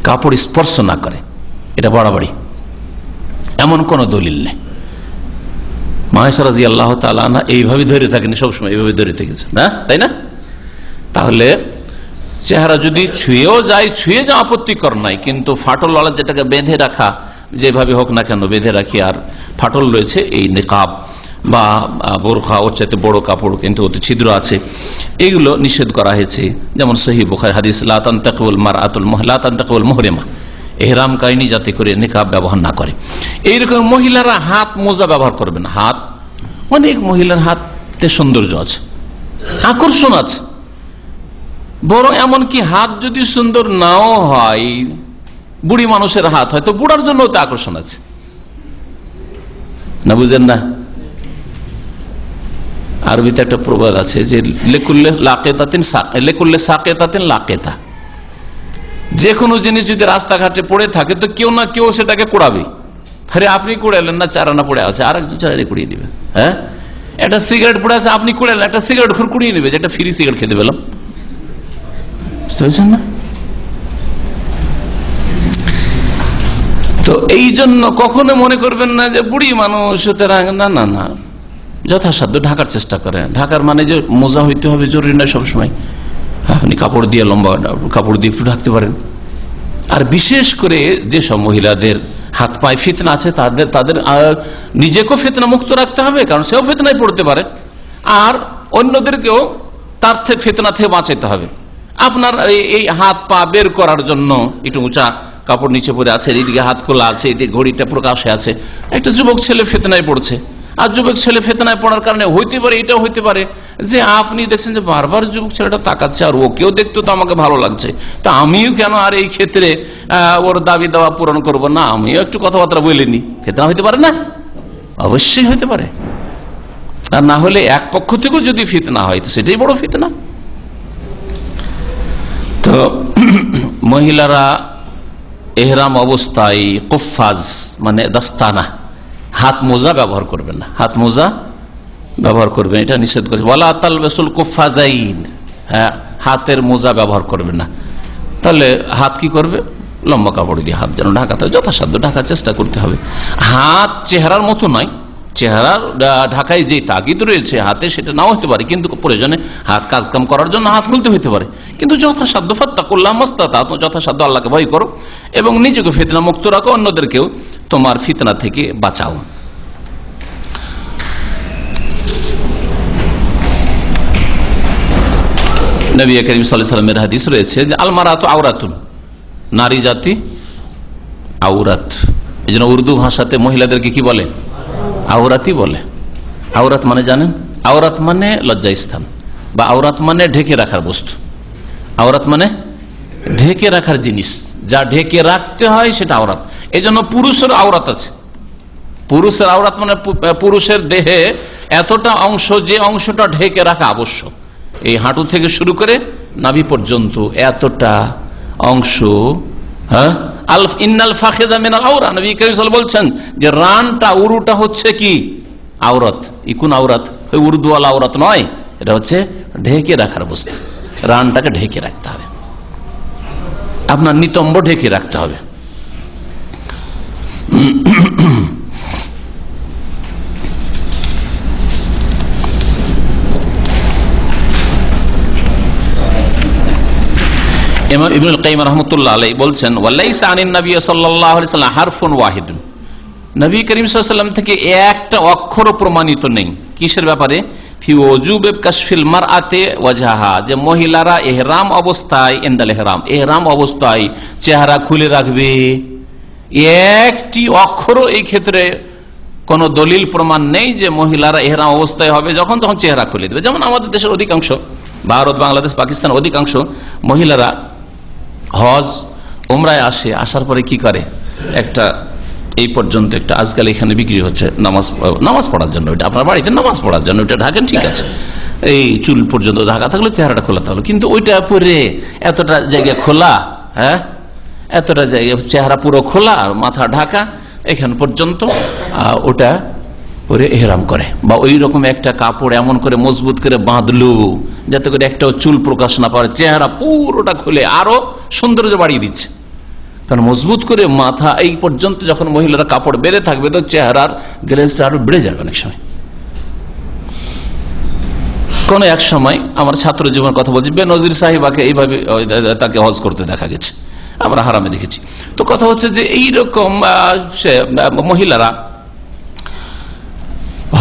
কাপড় স্পর্শ না করে। এটা বাড়াবাড়ি, এমন কোন দলিল নেই। মায়েশা রাদিয়াল্লাহু তাআলা আনহা এইভাবে ধরে থাকেন, সবসময় এইভাবে ধরে থেকেছে না, তাই না? তাহলে চেহারা যদি ছুঁয়েও যায়, ছুঁয়ে যাওয়া আপত্তিকর নাই, কিন্তু ফাটল ওয়ালা যেটাকে বেঁধে রাখা, যেভাবে হোক না কেন বেঁধে রাখি, আর ফাটল রয়েছে, এই নিকাব বা বোরখা ওর চাইতে বড় কাপড় কিন্তু ওতে ছিদ্র আছে, এগুলো নিষেধ করা হয়েছে। যেমন সহিহ বুখারী হাদিস, লা তানতাকিবুল মারআতুল মুহরিমা, এহরাম কারিনী যাতে করে নিকাব ব্যবহার না করে। এইরকম মহিলারা হাত মোজা ব্যবহার করবে না। হাত, অনেক মহিলার হাতে সৌন্দর্য আছে, আকর্ষণ আছে, বরং এমনকি হাত যদি সুন্দর নাও হয়, বুড়ি মানুষের হাত হয়, তো বুড়ার জন্য তো আকর্ষণ আছে না, বুঝেন না? আরবিতে একটা প্রবাদ আছে যে লেকুল্লে সাকেতাতিন লাকেতা, যে কোনো জিনিস যদি রাস্তাঘাটে পড়ে থাকে তো কেউ না কেউ সেটাকে কুড়াবে। আরে আপনি কুড়ালেন না, চারানা পড়ে আছে, আরেকজন চারানি কুড়িয়ে নেবে। হ্যাঁ, একটা সিগারেট পড়ে আছে, আপনি কুড়ালেন, একটা সিগারেট ঘুর কুড়িয়ে নেবে, যে একটা ফ্রি সিগারেট খেতে পেলাম। না, তো এই জন্য কখনো মনে করবেন না যে বুড়ি মানুষ, সুতরাং না না না, যথাসাধ্য ঢাকার চেষ্টা করেন। ঢাকার মানে যে মোজা হইতে হবে জরুরি নয় সবসময়, আপনি কাপড় দিয়ে, লম্বা কাপড় দিয়ে একটু ঢাকতে পারেন। আর বিশেষ করে যেসব মহিলাদের হাত পায়ে ফিতনা আছে, তাদের নিজেকেও ফিতনা মুক্ত রাখতে হবে, কারণ সেও ফিতনায় পড়তে পারে, আর অন্যদেরকেও তার ফিতনা থেকে বাঁচাতে হবে। আপনার এই হাত পা বের করার জন্য একটু উঁচা কাপড় নিচে পরে আছে, এইদিকে হাত খোলা আছে, এদিকে ঘড়িটা প্রকাশে আছে, একটা যুবক ছেলে ফিতনায় পড়ছে। আর যুবক ছেলে ফিতনায় পড়ার কারণে হইতে পারে, এটাও হইতে পারে যে আপনি দেখছেন যে বারবার যুবক ছেলেটা তাকাচ্ছে, আর ওকেও দেখতে তো আমাকে ভালো লাগছে, তা আমিও কেন আর এই ক্ষেত্রে ওর দাবি দাওয়া পূরণ করব না, আমিও একটু কথাবার্তা বলিনি। ফিতনা হইতে পারে না? অবশ্যই হইতে পারে। আর না হলে এক পক্ষ থেকেও যদি ফিতনা হয় তো সেটাই বড় ফিতনা। তো মহিলারা এহরাম অবস্থায় কুফাজ মানে দস্তানা, হাত মোজা ব্যবহার করবেন না, হাত মোজা ব্যবহার করবেন, এটা নিষেধ করেছে। ওয়ালা তালবাসুল কুফাজাইন, হ্যাঁ, হাতের মোজা ব্যবহার করবেন না। তাহলে হাত কি করবে? লম্বা কাপড় দিয়ে হাত যেন ঢাকাতে হবে, যথাসাধ্য ঢাকার চেষ্টা করতে হবে। হাত চেহারার মতো নয়, চেহারার ঢাকায় যে তাগিদ রয়েছে হাতে সেটা নাও হতে পারে, কিন্তু প্রয়োজনে হাত কাজকাম করার জন্য হাত খুলতে হতে পারে, কিন্তু যথাসাধ্য ফাত্তাকুল্লাহ মাস্তাতাতুম, যথাসাধ্য আল্লাহকে ভয় করো এবং নিজেকে ফিতনা মুক্ত রাখো, অন্যদেরকেও তোমার ফিতনা থেকে বাঁচাও। নবী করিম সাল্লাল্লাহু আলাইহি ওয়াসাল্লামের হাদিস রয়েছে যে আল মারাতু আওরাতুন, নারী জাতি আওরাত। এই জন্য উর্দু ভাষাতে মহিলাদেরকে কি বলে? আওরাতই বলে। আওরাত মানে জানেন? আওরাত মানে লজ্জাস্থান, বা আওরাত মানে ঢেকে রাখার বস্তু। আওরাত মানে ঢেকে রাখার জিনিস, যা ঢেকে রাখতে হয় সেটা আওরাত। এই জন্য পুরুষের আওরাত আছে। পুরুষের আওরাত মানে পুরুষের দেহে এতটা অংশ, যে অংশটা ঢেকে রাখা আবশ্যক, এই হাঁটু থেকে শুরু করে নাভি পর্যন্ত এতটা অংশ। হ্যাঁ, ইন্নাল ফাখিদা মিনাল আওরা, নবী কারীম সাল্লাল্লাহু আলাইহি ওয়াসাল্লাম বলছেন যে রানটা, উরুটা হচ্ছে কি? আওরাত। ইকুন আওরাত, ওই উর্দুওয়ালা আওরাত নয়, এটা হচ্ছে ঢেকে রাখার বস্তু। রানটাকে ঢেকে রাখতে হবে, আপনার নিতম্ব ঢেকে রাখতে হবে। ইমাম ইবনুল কাইয়িম রাহমাতুল্লাহ আলাইহি বলছেন, ওয়ালাইসা আনিন নবী সাল্লাল্লাহু আলাইহি ওয়াসাল্লাম হারফুন ওয়াহিদুন, নবী করিম সাল্লাল্লাহু আলাইহি ওয়াসাল্লাম থেকে একটা অক্ষরও প্রমাণিত নেই। কিসের ব্যাপারে? ফি ওয়াজুবে কাশফিল মারআতি ওয়াজহাহা, যে মহিলারা ইহরাম অবস্থায়, ইনদাল ইহরাম, ইহরাম অবস্থায় চেহারা খুলে রাখবে। একটি অক্ষরও এই ক্ষেত্রে কোন দলিল প্রমাণ নেই যে মহিলারা ইহরাম অবস্থায় হবে যখন চেহারা খুলে দেবে। যেমন আমাদের দেশের অধিকাংশ ভারত, বাংলাদেশ, পাকিস্তান অধিকাংশ মহিলারা হজ উমরায় আসার পরে কি করে, একটা এই পর্যন্ত একটা আজকাল এখানে বিক্রি হচ্ছে নামাজ পড়ার জন্য, ওইটা আপনার বাড়িতে নামাজ পড়ার জন্য ওইটা ঢাকেন, ঠিক আছে, এই চুল পর্যন্ত ঢাকা থাকলে চেহারাটা খোলা থাকলো, কিন্তু ওইটা পরে এতটা জায়গা খোলা, হ্যাঁ এতটা জায়গা চেহারা পুরো খোলা আর মাথা ঢাকা এখান পর্যন্ত, ওটা পরে এহরাম করে, বা ওই রকম একটা কাপড় এমন করে মজবুত করে বাঁধলো যাতে করে একটাও চুল প্রকাশ না পারে, চেহারা পুরোটা খুলে আরো সৌন্দর্য বাড়িয়ে দিচ্ছে। কারণ মজবুত করে মাথা এই পর্যন্ত যখন মহিলারা কাপড় বেঁধে থাকবে তো চেহারার গ্লেজটা আরো বেড়ে যাবে অনেক সময়। কোন এক সময় আমার ছাত্র জীবনের কথা বলছি, বেনজির সাহিবাকে এইভাবে তাকে হজ করতে দেখা গেছে, আমরা হারামে দেখেছি। তো কথা হচ্ছে যে এইরকম মহিলারা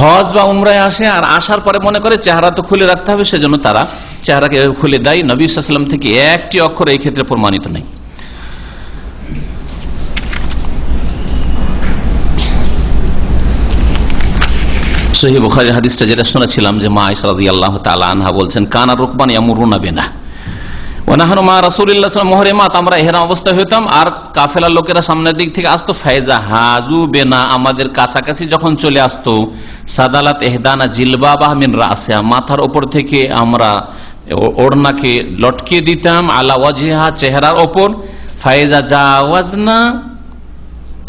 হজ বা উমরায় আসে, আর আসার পরে মনে করে চেহারা তো খুলে রাখতে হবে, সেজন্য তারা চেহারাকে খুলে দেয়। নবী সাল্লাল্লাহু আলাইহি ওয়াসাল্লাম থেকে একটি অক্ষর এই ক্ষেত্রে প্রমাণিত নেই। সহিহ বুখারীর হাদিসটা যেটা শুনেছিলাম যে মা আয়েশা রাদিয়াল্লাহু তাআলা আনহা বলছেন, কানা রুকবান ইয়ামুরুনা বিনা ওয়া নাহনু মা রাসূলিল্লাহ সাল্লাল্লাহু আলাইহি ওয়াসাল্লাম মুহরিমাত, আমরা ইহরাম অবস্থায় হইতাম আর কাফেলার লোকেরা সামনের দিক থেকে আসতো, ফায়জা হাজু বিনা, আমাদের কাছাকাছি যখন চলে আসতো, সাদালাত ইহদানা জিলবাবাহ মিন রাসিহা, মাথার উপর থেকে আমরা ওড়নাকে লটকিয়ে দিতাম, আলা ওয়াজহিহা, চেহারার ওপর, ফায়জা জাওয়াজনা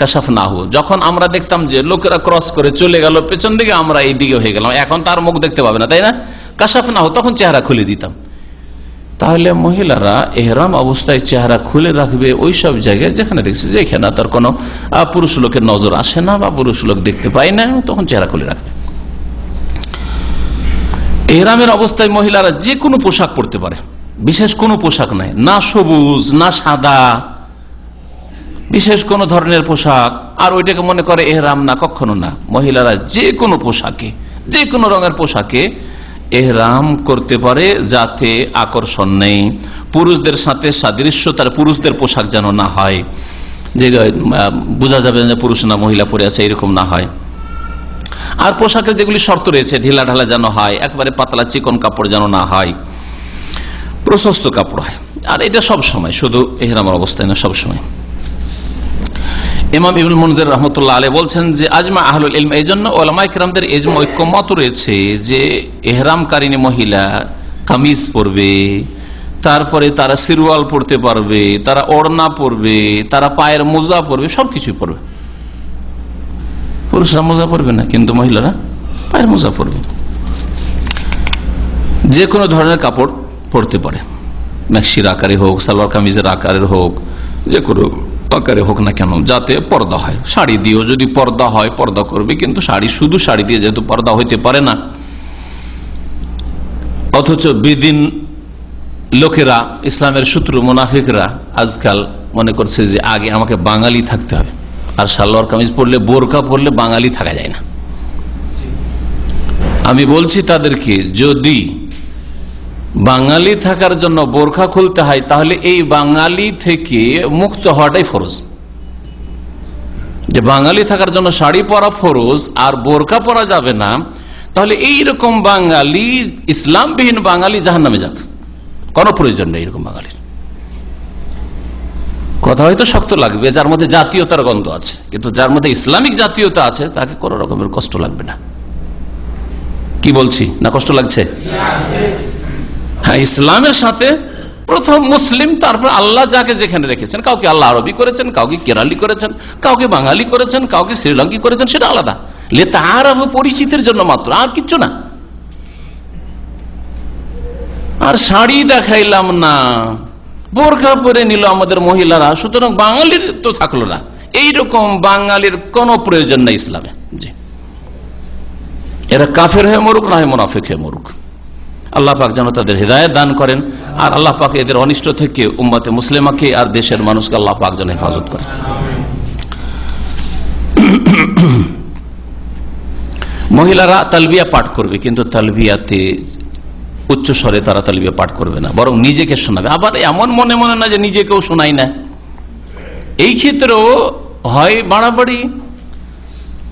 কাশাফনাহু, যখন আমরা দেখতাম যে লোকেরা ক্রস করে চলে গেল পেছন দিকে, আমরা এই দিকে হয়ে গেলাম, এখন তার মুখ দেখতে পাবে না, তাই না, কাশাফনাহু, তখন চেহারা খুলে দিতাম। তাহলে মহিলারা এহরাম অবস্থায় চেহারা খুলে রাখবে ওই সব জায়গায় যেখানে দেখছে যে এখানে তার কোনো পুরুষ লোকের নজর আসে না বা পুরুষ লোক দেখতে পায় না, তখন চেহারা খুলে রাখবে। এহরামের অবস্থায় মহিলারা যে কোনো পোশাক পরতে পারে, বিশেষ কোনো পোশাক নাই, না সবুজ না সাদা, বিশেষ কোন ধরনের পোশাক, আর ওইটাকে মনে করে এহরাম না, কখনো না। মহিলারা যে কোনো পোশাকে, যে কোনো রঙের পোশাকে এহরাম করতে পারে, যাতে আকর্ষণ নেই, পুরুষদের সাথে সাদৃশ্যতার, পুরুষদের পোশাক যেন না হয়, যে বোঝা যাবে যে পুরুষ না মহিলা পরে আছে এরকম না হয়। আর পোশাকের যেগুলি শর্ত রয়েছে, ঢিলা ঢালা যেন হয়, একবারে পাতলা চিকন কাপড় যেন না হয়, প্রশস্ত কাপড় হয়। আর এটা সব সময়, শুধু এহরামের অবস্থায় না, সব সময়। ইমাম ইবনুল মুনজির রাহমাতুল্লাহ আলাইহি বলছেন যে আজমা আহলুল ইলম, এই জন্য ওলামায়ে কেরামদের ইজমা ঐক্যমত রয়েছে যে এহরামকারিনী মহিলা কামিজ পরবে, তারপরে তারা সিরওয়াল পরতে পারবে, তারা ওড়না পরবে, তারা পায়ের মোজা পরবে, সবকিছু পরবে। পুরুষরা মোজা পরবে না, কিন্তু মহিলারা পায়ের মোজা পরবে। যে কোনো ধরনের কাপড় পরতে পারে, ম্যাক্সির আকারে হোক, সালোয়ার কামিজের আকারের হোক, যে কোনো আকারে হোক না কেন, যাতে পর্দা হয়। শাড়ি দিয়েও যদি পর্দা হয় পর্দা করবে, কিন্তু শুধু শাড়ি দিয়ে যেহেতু পর্দা হইতে পারে না, অথচ বেদিন লোকেরা, ইসলামের শত্রু মুনাফিকরা আজকাল মনে করছে যে আগে আমাকে বাঙালি থাকতে হবে, আর সালোয়ার কামিজ পরলে, বোরকা পরলে বাঙালি থাকা যায় না। আমি বলছি তাদেরকে, যদি বাঙালি থাকার জন্য বোরখা খুলতে হয়, তাহলে এই বাঙালি থেকে মুক্ত হওয়াটাই ফরজ। যে বাঙালি থাকার জন্য শাড়ি পরা ফরজ আর বোরখা পরা যাবে না, তাহলে এইরকম বাঙালি, ইসলামবিহীন বাঙালি জাহান্নামে যাক, কোনো প্রয়োজন নেই এরকম বাঙালির। কথা হয়তো শক্ত লাগবে, যার মধ্যে জাতীয়তার গন্ধ আছে, কিন্তু যার মধ্যে ইসলামিক জাতীয়তা আছে তাকে কোনো রকমের কষ্ট লাগবে না। কি বলছি না, কষ্ট লাগছে? হ্যাঁ, ইসলামের সাথে প্রথম মুসলিম, তারপর আল্লাহ যাকে যেখানে রেখেছেন, কাউকে আল্লাহ আরবি করেছেন, কাউকে কেরালি করেছেন, কাউকে বাঙালি করেছেন, কাউকে শ্রীলঙ্কি করেছেন, সেটা আলাদা, লিতাআরাফু, পরিচিতির জন্য মাত্র, আর কিচ্ছু না। আর শাড়ি দেখাইলাম না, বোরখা পরে নিল আমাদের মহিলারা, সুতরাং বাঙালির তো থাকলো না। এইরকম বাঙালির কোনো প্রয়োজন নেই ইসলামে। জি, এরা কাফের হয়ে মরুক, না হয় মুনাফিক হয়ে মরুক। আল্লাহ পাক যেন তাদের হিদায়াত দান করেন, আর আল্লাহ পাক এদের অনিষ্ট থেকে উম্মতে মুসলিমাকে আর দেশের মানুষকে আল্লাহ পাক যেন হেফাজত করেন। মহিলারা তালবিয়া পাঠ করবে, কিন্তু তালবিয়াতে উচ্চ স্বরে তারা তালবিয়া পাঠ করবে না, বরং নিজেকে শোনাবে। আবার এমন মনে মনে না যে নিজেকেও শোনাই না, এই ক্ষেত্রেও হয় বাড়াবাড়ি,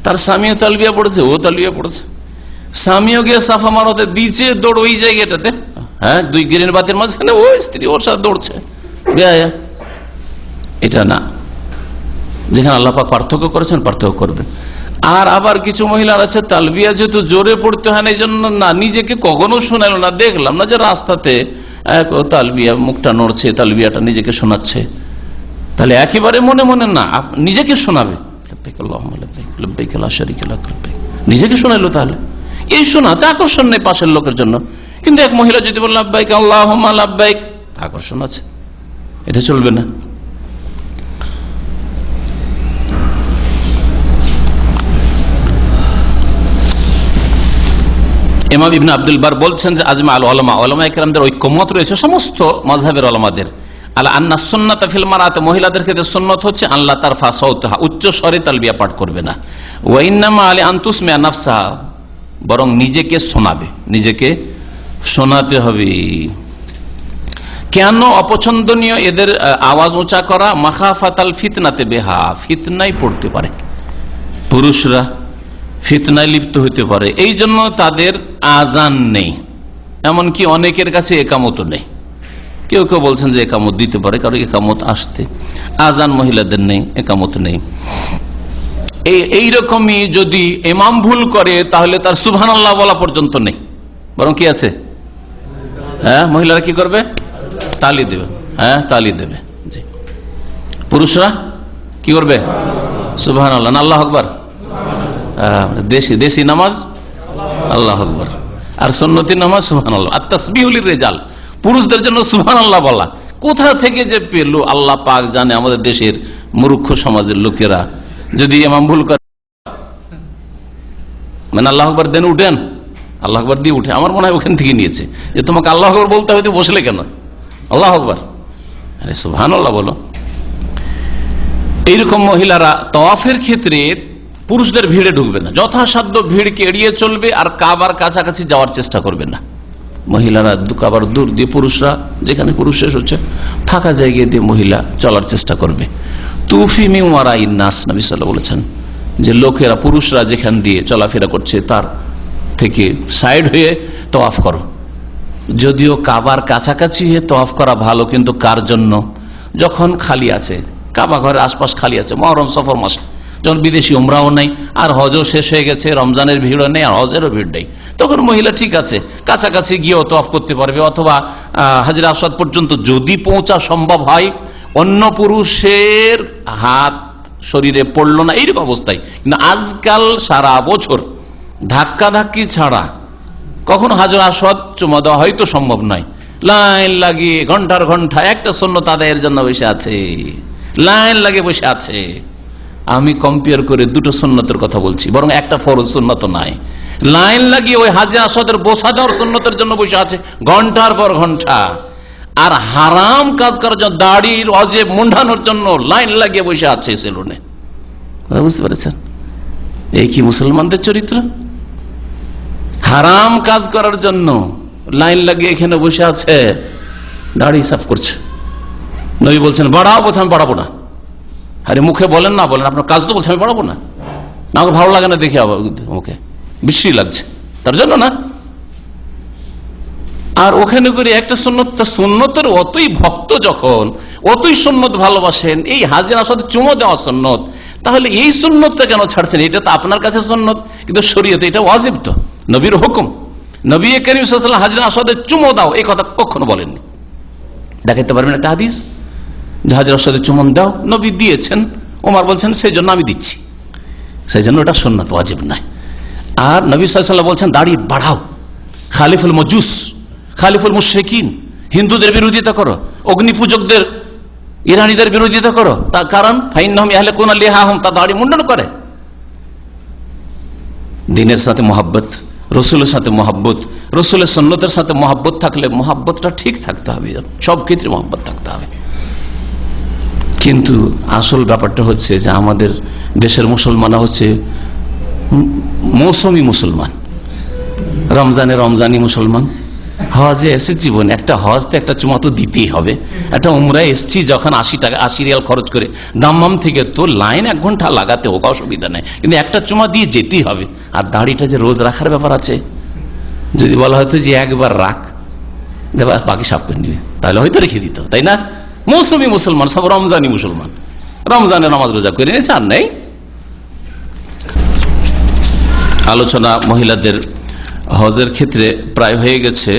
তার স্বামীও তালবিয়া পড়েছে, ও তালবিয়া পড়েছে, স্বামীও গিয়ে সাফা মারতে দিচ্ছে দৌড় ওই জায়গাটাতে, হ্যাঁ, দুই গ্রিন বাতির মাঝখানে ওই স্ত্রী ওর সাথে দৌড়ছে, বেহায়া। এটা না, যেখানে আল্লাহ পাক পার্থক্য করেছেন পার্থক্য করবেন। আর আবার কিছু মহিলার আছে তালবিয়া যেহেতু জোরে পড়তে হয় না, এই জন্য না নিজেকে কখনো শোনালো না, দেখলাম না যে রাস্তাতে তালবিয়া মুখটা নড়ছে, তালবিয়াটা নিজেকে শোনাচ্ছে, তাহলে একেবারে মনে মনে না নিজেকে শোনাবে, নিজেকে শোনাইলো, তাহলে এই শোনাতে আকর্ষণ নেই পাশের লোকের জন্য। কিন্তু এক মহিলা যদি বলল লাব্বাইক আল্লাহুম্মা লাব্বাইক, আকর্ষণ আছে, এটা চলবে না। ইমাম ইবনে আব্দুল বার বলছেন যে আজমা আল উলামা, উলামায়ে কেরামদের ঐক্যমত রয়েছে সমস্ত মাযহাবের উলামাদের, আলা আন্না সুন্নাতা ফিল মারাতে, মহিলাদের ক্ষেত্রে সুন্নাত হচ্ছে আল্লাহ তারফা সাউতাহা, উচ্চ স্বরে তালবিয়া পাঠ করবে না, ওয়া ইন্নামা আলি আন তুসমিয়া নাফসাহা, বরং নিজেকে শোনাবে, নিজেকে শোনাতে হবে। কেন অপছন্দনীয় এদের আওয়াজ উঁচা করা? মাখাফাতাল ফিতনাতে বেহা, ফিতনায় পড়তে পারে, পুরুষরা ফিতনায় লিপ্ত হতে পারে, এই জন্য তাদের আজান নেই, এমনকি অনেকের কাছে একামত নেই। কেউ কেউ বলছেন যে একামত দিতে পারে, কারণ একামত আসতে, আজান মহিলাদের নেই, একামত নেই। এইরকমই যদি ইমাম ভুল করে তাহলে তার সুবহানাল্লাহ বলা পর্যন্ত নেই, বরং কি আছে, হ্যাঁ, মহিলারা কি করবে? তালি দেবে, হ্যাঁ তালি দেবে। জি, পুরুষরা কি করবে? সুবহানাল্লাহ, আল্লাহু আকবার, দেশি নামাজ আল্লাহু আকবার, আর সুন্নতি নামাজ সুবহানাল্লাহ। আর তাসবিহু লিররিজাল, পুরুষদের জন্য সুবহানাল্লাহ বলা কোথা থেকে যে পেল আল্লাহ পাক জানে। আমাদের দেশের মূর্খ সমাজের লোকেরা যদি ইমাম ভুল করে, মানে আল্লাহু আকবার দেন উঠেন, আল্লাহু আকবার দিয়ে উঠে, আমার মনে হয় ওখান থেকে নিয়েছে যে তোমাকে আল্লাহু আকবার বলতে হয়তো বসলে কেন, আল্লাহু আকবার, আরে সুবহানাল্লাহ বলো। এইরকম মহিলারা তাওয়াফের ক্ষেত্রে পুরুষদের ভিড়ে ঢুকবে না, যথাসাধ্য ভিড়কে এড়িয়ে চলবে, আর কাবার কাছাকাছি যাওয়ার চেষ্টা করবে না। মহিলারা কাবার দূর দিয়ে, পুরুষরা যেখানে পুরুষ শেষ হচ্ছে ফাঁকা জায়গায় দিয়ে মহিলা চলার চেষ্টা করবে। তুফি মিন ওয়ারাইন নাস, নবী সাল্লাল্লাহু আলাইহি ওয়াসাল্লাম বলেছেন যে লোকেরা, পুরুষরা যেখান দিয়ে চলাফেরা করছে তার থেকে সাইড হয়ে তওয়াফ করো। যদিও কাবার কাছাকাছি হয়ে তওয়াফ করা ভালো, কিন্তু কার জন্য? যখন খালি আছে, কাবা ঘরের আশপাশ খালি আছে, মুহররম সফর মাসে, যখন বিদেশি উমরাও নেই, আর হজও শেষ হয়ে গেছে, রমজানের ভিড়ও নেই, আর হজেরও ভিড় নেই, তখন মহিলা ঠিক আছে কাছাকাছি গিয়েও তওয়াফ করতে পারবে, অথবা হাজরে আসওয়াদ পর্যন্ত যদি পৌঁছা সম্ভব হয়, অন্য পুরুষের হাত শরীরে পড়লো না, এইরকম অবস্থায়। কিন্তু আজকাল সারা বছর ধাক্কাধাক্কি ছাড়া কখনো হাজরে আসওয়াদ চুমা দেওয়া হয়তো সম্ভব নয়, লাইন লাগিয়ে ঘন্টার ঘন্টা একটা সুন্নত আদায়ের জন্য বসে আছে, লাইন লাগে বসে আছে। আমি কম্পেয়ার করে দুটো সুন্নতের কথা বলছি, বরং একটা ফরজ সুন্নত নাই, লাইন লাগিয়ে ওই হাজরে আসওয়াদের বসা দেওয়ার সুন্নতের জন্য বসে আছে ঘন্টার পর ঘন্টা। আর হারাম কাজ করার জন্য, দাড়ির অজেব মুন্ডানোর জন্য লাইন লাগিয়ে বসে আছে সেলুনে। বুঝতে পেরেছেন? এই কি মুসলমানদের চরিত্র? হারাম কাজ করার জন্য লাইন লাগিয়ে এখানে বসে আছে, দাড়ি সাফ করছে। নবী বলছেন বাড়াও, বলছে আমি বাড়াবো না। আরে মুখে বলেন না, বলেন আপনার কাজ তো বলছে আমি বাড়াবো না, আমাকে ভালো লাগে না দেখে, ওকে বিশ্রী লাগছে তার জন্য না। আর ওখানে করে একটা সুন্নতের অতই ভক্ত যখন, অতই সুন্নত ভালোবাসেন, এই হাজরে আসওয়াদে চুমো দেওয়া সুন্নত, তাহলে এই সুন্নতটা কেন ছাড়ছেন? এটা তো আপনার কাছে সুন্নত, কিন্তু শরীয়তে এটা ওয়াজিব, তো নবীর হুকুম। নবী করিম সাল্লাল্লাহু আলাইহি ওয়াসাল্লাম হাজরে আসওয়াদে চুমো দাও এই কথা কখনো বলেননি। দেখাতে পারবেন একটা হাদিস যে হাজরে আসওয়াদে চুমন দাও, নবী দিয়েছেন, ওমর বলছেন সেই জন্য আমি দিচ্ছি, সেই জন্য ওটা সুন্নাত, ওয়াজিব নাই। আর নবী সাল্লাল্লাহু আলাইহি ওয়াসাল্লাম বলছেন দাড়ি বাড়াও, খালিফুল মজুস, খালিফুল মুশরিকিন, হিন্দুদের বিরোধিতা করো, অগ্নি পূজকদের, ইরানীদের বিরোধিতা করো, তার কারণ ফাইন্নাহুম ইয়াহলিকুনা লিহাহুম, তা দাড়ি মুন্ডন করে। দিনের সাথে মহব্বত, রসুলের সাথে মহব্বত, রসুলের সুন্নতের সাথে মহব্বত থাকলে মহব্বতটা ঠিক থাকতে হবে, সব ক্ষেত্রে মহব্বত থাকতে হবে। কিন্তু আসল ব্যাপারটা হচ্ছে যে আমাদের দেশের মুসলমানরা হচ্ছে মৌসুমী মুসলমান, রমজানে রমজানি মুসলমান, হজে এসে জীবন একটা হজ তো একটা চুমা তো দিতেই হবে, একটা উমরায় এসছি যখন 80 রিয়াল খরচ করে দাম্মাম থেকে, তো লাইন 1 ঘন্টা লাগাতে হোক অসুবিধা নেই, কিন্তু একটা চুমা দিয়ে যেতেই হবে। আর দাড়িটা যে রোজ রাখার ব্যাপার আছে, যদি বলা হতো যে একবার রাখ, বাকি সাফ করে নিবে, তাহলে হয়তো রেখে দিত, তাই না? মৌসুমী মুসলমান, সব রমজানি মুসলমান, রমজানে নামাজ রোজা করে নিয়েছে, আর নেই। আলোচনা মহিলাদের হজের ক্ষেত্রে প্রায় হয়ে গেছে।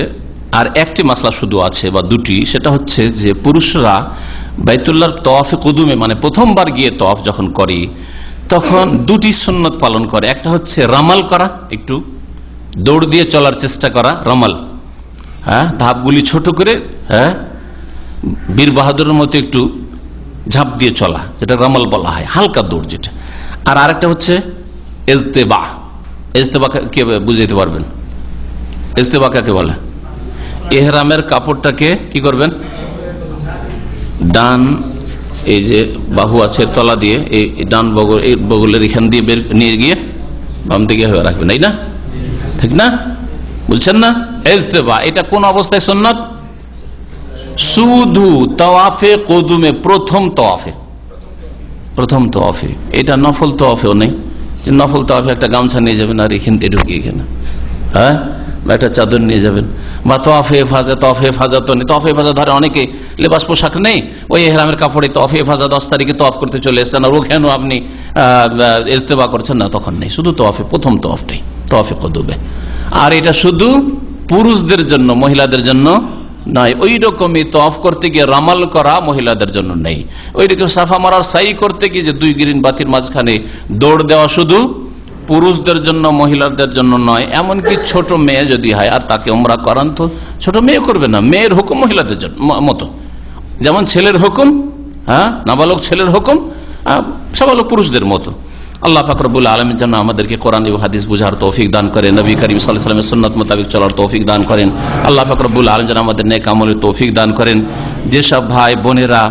আর একটি মাসলা শুধু আছে বা দুটি, সেটা হচ্ছে যে পুরুষরা বাইতুল্লাহর তওয়াফে কুদুমে মানে প্রথমবার গিয়ে তওয়াফ যখন করে তখন দুটি সুন্নত পালন করে। একটা হচ্ছে রামাল করা, একটু দৌড় দিয়ে চলার চেষ্টা করা, রামাল, হ্যাঁ, ধাপগুলি ছোট করে, হ্যাঁ, বীর বাহাদুরের মতো একটু ঝাঁপ দিয়ে চলা, যেটা রামাল বলা হয়, হালকা দৌড় যেটা। আর আরেকটা হচ্ছে ইজতেবা। ইজতেবা কে বুঝাইতে পারবেন? ইজতেবা কাকে বলে? এহরামের কাপড়টাকে কি করবেন, ডান এই যে বাহু আছে তলা দিয়ে এই ডান বগল, এই বগলের এখান দিয়ে বের নিয়ে গিয়ে বাম দিকে হয়ে রাখবেন, এই না? ঠিক না? বুঝছেন না? ইজতেবা এটা কোন অবস্থায় সুন্নাত? শুধু তাওয়াফে কুদুমে, প্রথম তাওয়াফে, প্রথম তাওয়াফে। এটা নফল তাওয়াফেও নেই, যে নফল তাওয়াফে একটা গামছা নিয়ে যাবেন আর এখান থেকে ঢুকিয়ে এখানে, হ্যাঁ, বা একটা চাদর নিয়ে যাবেন, বা তওয়াফে হেফাজত, তওয়াফে হেফাজত তো নেই। তওয়াফে হেফাজত ধরে অনেকে লেবাস পোশাক নেই, ওই ইহরামের কাপড়ে তওয়াফে হেফাজত 10 তারিখে তওয়াফ করতে চলে এসেছেন, আর ওখানেও আপনি ইজতেবা করছেন না, তখন নেই। শুধু তওয়াফে, প্রথম তওয়াফটাই তওয়াফে কুদুমে। আর এটা শুধু পুরুষদের জন্য, মহিলাদের জন্য নয়। ওই রকমই তওয়াফ করতে গিয়ে রামাল করা মহিলাদের জন্য নেই। ওই রকম সাফা মারার সাই করতে গিয়ে যে 2 গ্রিন বাতির মাঝখানে দৌড় দেওয়া শুধু পুরুষদের জন্য, মহিলাদের জন্য নয়। এমনকি ছোট মেয়ে যদি হয় আর তাকে উমরা করান, তো ছোট মেয়ে করবে না, মেয়ের হুকুম মহিলাদের জন্য মতো, যেমন ছেলের হুকুম, হ্যাঁ, নাবালক ছেলের হুকুম সাবালক পুরুষদের মতো। আল্লাহ পাক রব্বুল আলামিন যেন আমাদেরকে কোরআন এবং হাদিস বুঝার তৌফিক দান করেন, নবী করিম সাল্লাল্লাহু আলাইহি ওয়াসাল্লামের সুন্নাত মোতাবেক চলার তৌফিক দান করেন। আল্লাহ পাক রব্বুল আলামিন যেন আমাদের নেক আমলের তৌফিক দান করেন। যেসব ভাই বোনেরা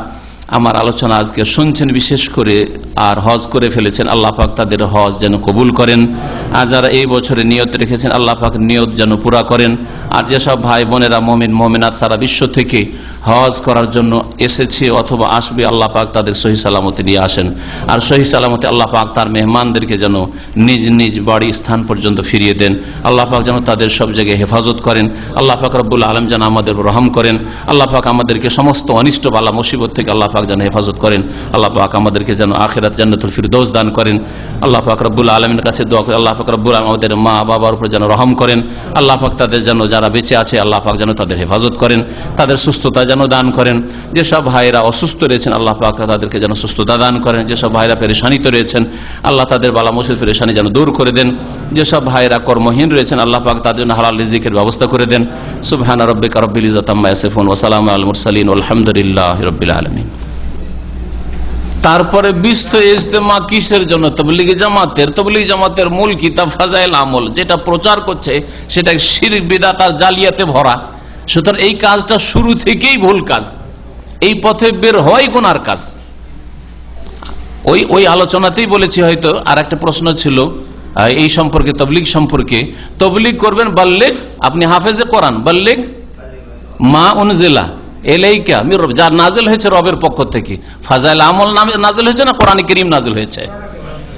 আমার আলোচনা আজকে শুনছেন, বিশেষ করে আর হজ করে ফেলেছেন, আল্লাহ পাক তাদের হজ যেন কবুল করেন। আর যারা এই বছরে নিয়ত রেখেছেন, আল্লাহ পাক নিয়ত যেন পুরা করেন। আর যেসব ভাই বোনেরা মুমিন মুমিনাত সারা বিশ্ব থেকে হজ করার জন্য এসেছে অথবা আসবে, আল্লাহ পাক তাদের সহি সালামতে নিয়ে আসেন। আর সহি সালামতে আল্লাহ পাক তার মেহমানদেরকে যেন নিজ নিজ বাড়ি স্থান পর্যন্ত ফিরিয়ে দেন। আল্লাহ পাক যেন তাদের সব জায়গায় হেফাজত করেন। আল্লাহ পাক রব্বুল আলামিন যেন আমাদের রহম করেন। আল্লাহ পাক আমাদেরকে সমস্ত অনিষ্ট বালা মুসিবত থেকে আল্লাহ পাক যেন হেফাজত করেন। আল্লাহ পাক আমাদেরকে যেন আখিরাত জান্নাতুল ফিরদৌস দান করেন। আল্লাহ পাক রব্বুল আলামিনের কাছে দোয়া করি, আল্লাহ পাক রব্বুল আলামিন আমাদের মা বাবার উপর যেন রহম করেন। আল্লাহ পাক তাদের যেন, যারা বেঁচে আছে, আল্লাহ পাক যেন তাদের হেফাজত করেন, তাদের সুস্থতা যেন দান করেন। যেসব ভাইরা অসুস্থ রয়েছেন, আল্লাহ পাক তাদেরকে যেন সুস্থতা দান করেন। যেসব ভাইরা পেরেশানিতে রয়েছেন, আল্লাহ তাদের বালা মুসিবত পেরেশানি যেন দূর করে দেন। যেসব ভাইরা কর্মহীন রয়েছেন, আল্লাহ পাক তাদের জন্য হালাল রিজিকের ব্যবস্থা করে দেন। সুবহান রাব্বিকা রাব্বিল ইজ্জাতি আম্মা ইয়াসিফুন ওয়া সালামুন আলাল মুরসালিন আলহামদুলিল্লাহি রাব্বিল আলামিন। তারপরে বিশ্ব ইজতেমা কিসের জন্য? তাবলীগি জামাতের। তাবলীগি জামাতের মূল কিতাব ফাজাইল আমল, যেটা প্রচার করছে সেটা শিরক বিদআত আর জালিয়াতে ভরা। সুতরাং এই কাজটা শুরু থেকেই ভুল কাজ, এই পথে বের হওয়াই গুনার কাজ। ওই আলোচনাতেই বলেছি। হয়তো আর একটা প্রশ্ন ছিল এই সম্পর্কে, তাবলীগ সম্পর্কে। তাবলীগ করবেন বাল্লিগ, আপনি হাফেজে কোরআন, বাল্লিগ মা উনজিলা এলাইকা মির রব, যা নাজিল হয়েছে রবের পক্ষ থেকে। ফাজাইল আমল নাজিল হয়েছে না কোরআন কারীম নাজিল হয়েছে?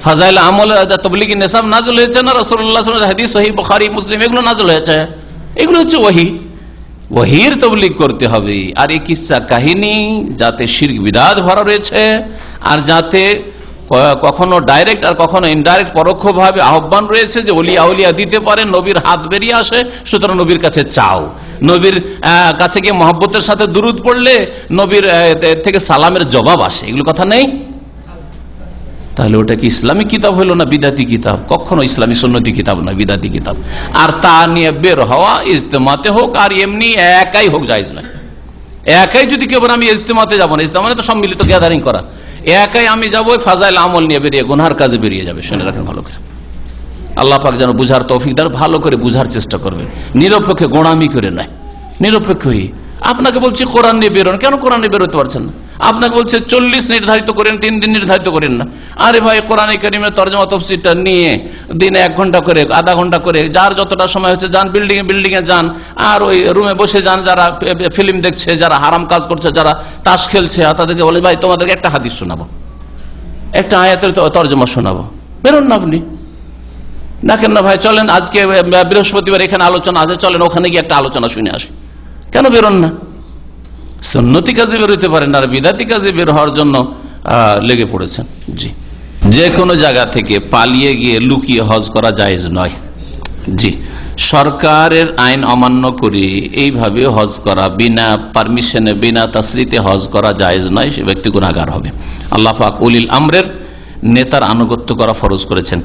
ফাজাইল আমল তাবলীগি নিসাব নাজিল হয়েছে না রাসূলুল্লাহ সাল্লাল্লাহু আলাইহি ওয়াসাল্লামের হাদিস সহিহ বুখারী মুসলিম এগুলো নাজিল হয়েছে? এগুলো হচ্ছে ওহী। ওহীর তাবলীগ করতে হবে। আর এই কিসসা কাহিনী যাতে শিরক বিদআত ভরা রয়েছে, আর যাতে কখনো ডাইরেক্ট আর কখনো ইনডাইরেক্ট পরোক্ষভাবে আহ্বান রয়েছে যে ওলিয়া আউলিয়া দিতে পারে, নবীর হাত বেরিয়ে আসে, সুতরাং নবীর কাছে চাও। নবীর কাছে গিয়ে মহব্বতের সাথে দুরুদ পড়লে নবীর থেকে সালামের জবাব আসে, এগুলো কথা নেই? তাহলে ওটা কি ইসলামী কিতাব হলো না বিদাতি কিতাব? কখনো ইসলামী সুন্নতি কিতাব নয়, বিদাতি কিতাব। আর তা নিয়ে বের হওয়া ইজতেমাতে হোক আর এমনি একাই হোক জায়েজ নয়। একাই যদি কেউ আমি ইজতেমাতে যাবো না, ইজতেমা মানে তো সম্মিলিত গ্যাদারিং করা, একাই আমি যাবো ফাজাইল আমল নিয়ে বেরিয়ে গুনহার কাজে বেরিয়ে যাবে। শুনে রাখেন ভালো করে। আল্লাহ পাক যেন বুঝার তৌফিক দেন, ভালো করে বুঝার চেষ্টা করবে, নিরপেক্ষে গোঁড়ামি করে নয়, নিরপেক্ষই। আপনাকে বলছি কোরআন নিয়ে বেরোন, কেন কোরআন নিয়ে বেরোতে পারছেন না? আপনাকে বলছে 40 নির্ধারিত করেন, 3 দিন নির্ধারিত করেন না। আরে ভাই, কোরআন কারীমের তরজমা তাফসীরটা নিয়ে দিনে 1 ঘন্টা করে, আধা ঘন্টা করে, যার যতটা সময় হচ্ছে যান, বিল্ডিং এ যান, আর ওই রুমে বসে যান, যারা ফিল্ম দেখছে, যারা হারাম কাজ করছে, যারা তাস খেলছে, তাদেরকে বলে ভাই তোমাদেরকে একটা হাদিস শোনাবো, একটা আয়াতের তরজমা শোনাবো। বেরোন না আপনি। না কেন না ভাই, চলেন আজকে বৃহস্পতিবার এখানে আলোচনা আছে, চলেন ওখানে গিয়ে একটা আলোচনা শুনে আসি। কেন বেরোন না? সুন্নতি কাজে বেরোতে পারেন আর বিদাতি কাজে বের হওয়ার জন্য লেগে পড়েছেন। জি, যে কোনো জায়গা থেকে পালিয়ে গিয়ে লুকিয়ে হজ করা জায়েজ নয়। জি, সরকারের আইন অমান্য করে এইভাবে হজ করা, বিনা পারমিশনে, বিনা তাসরিতে হজ করা জায়েজ নয়। সে ব্যক্তি গুনাহগার হবে। আল্লাহ পাক উলিল আমরের নেতার আনুগত্য করা ফরজ করেছেন।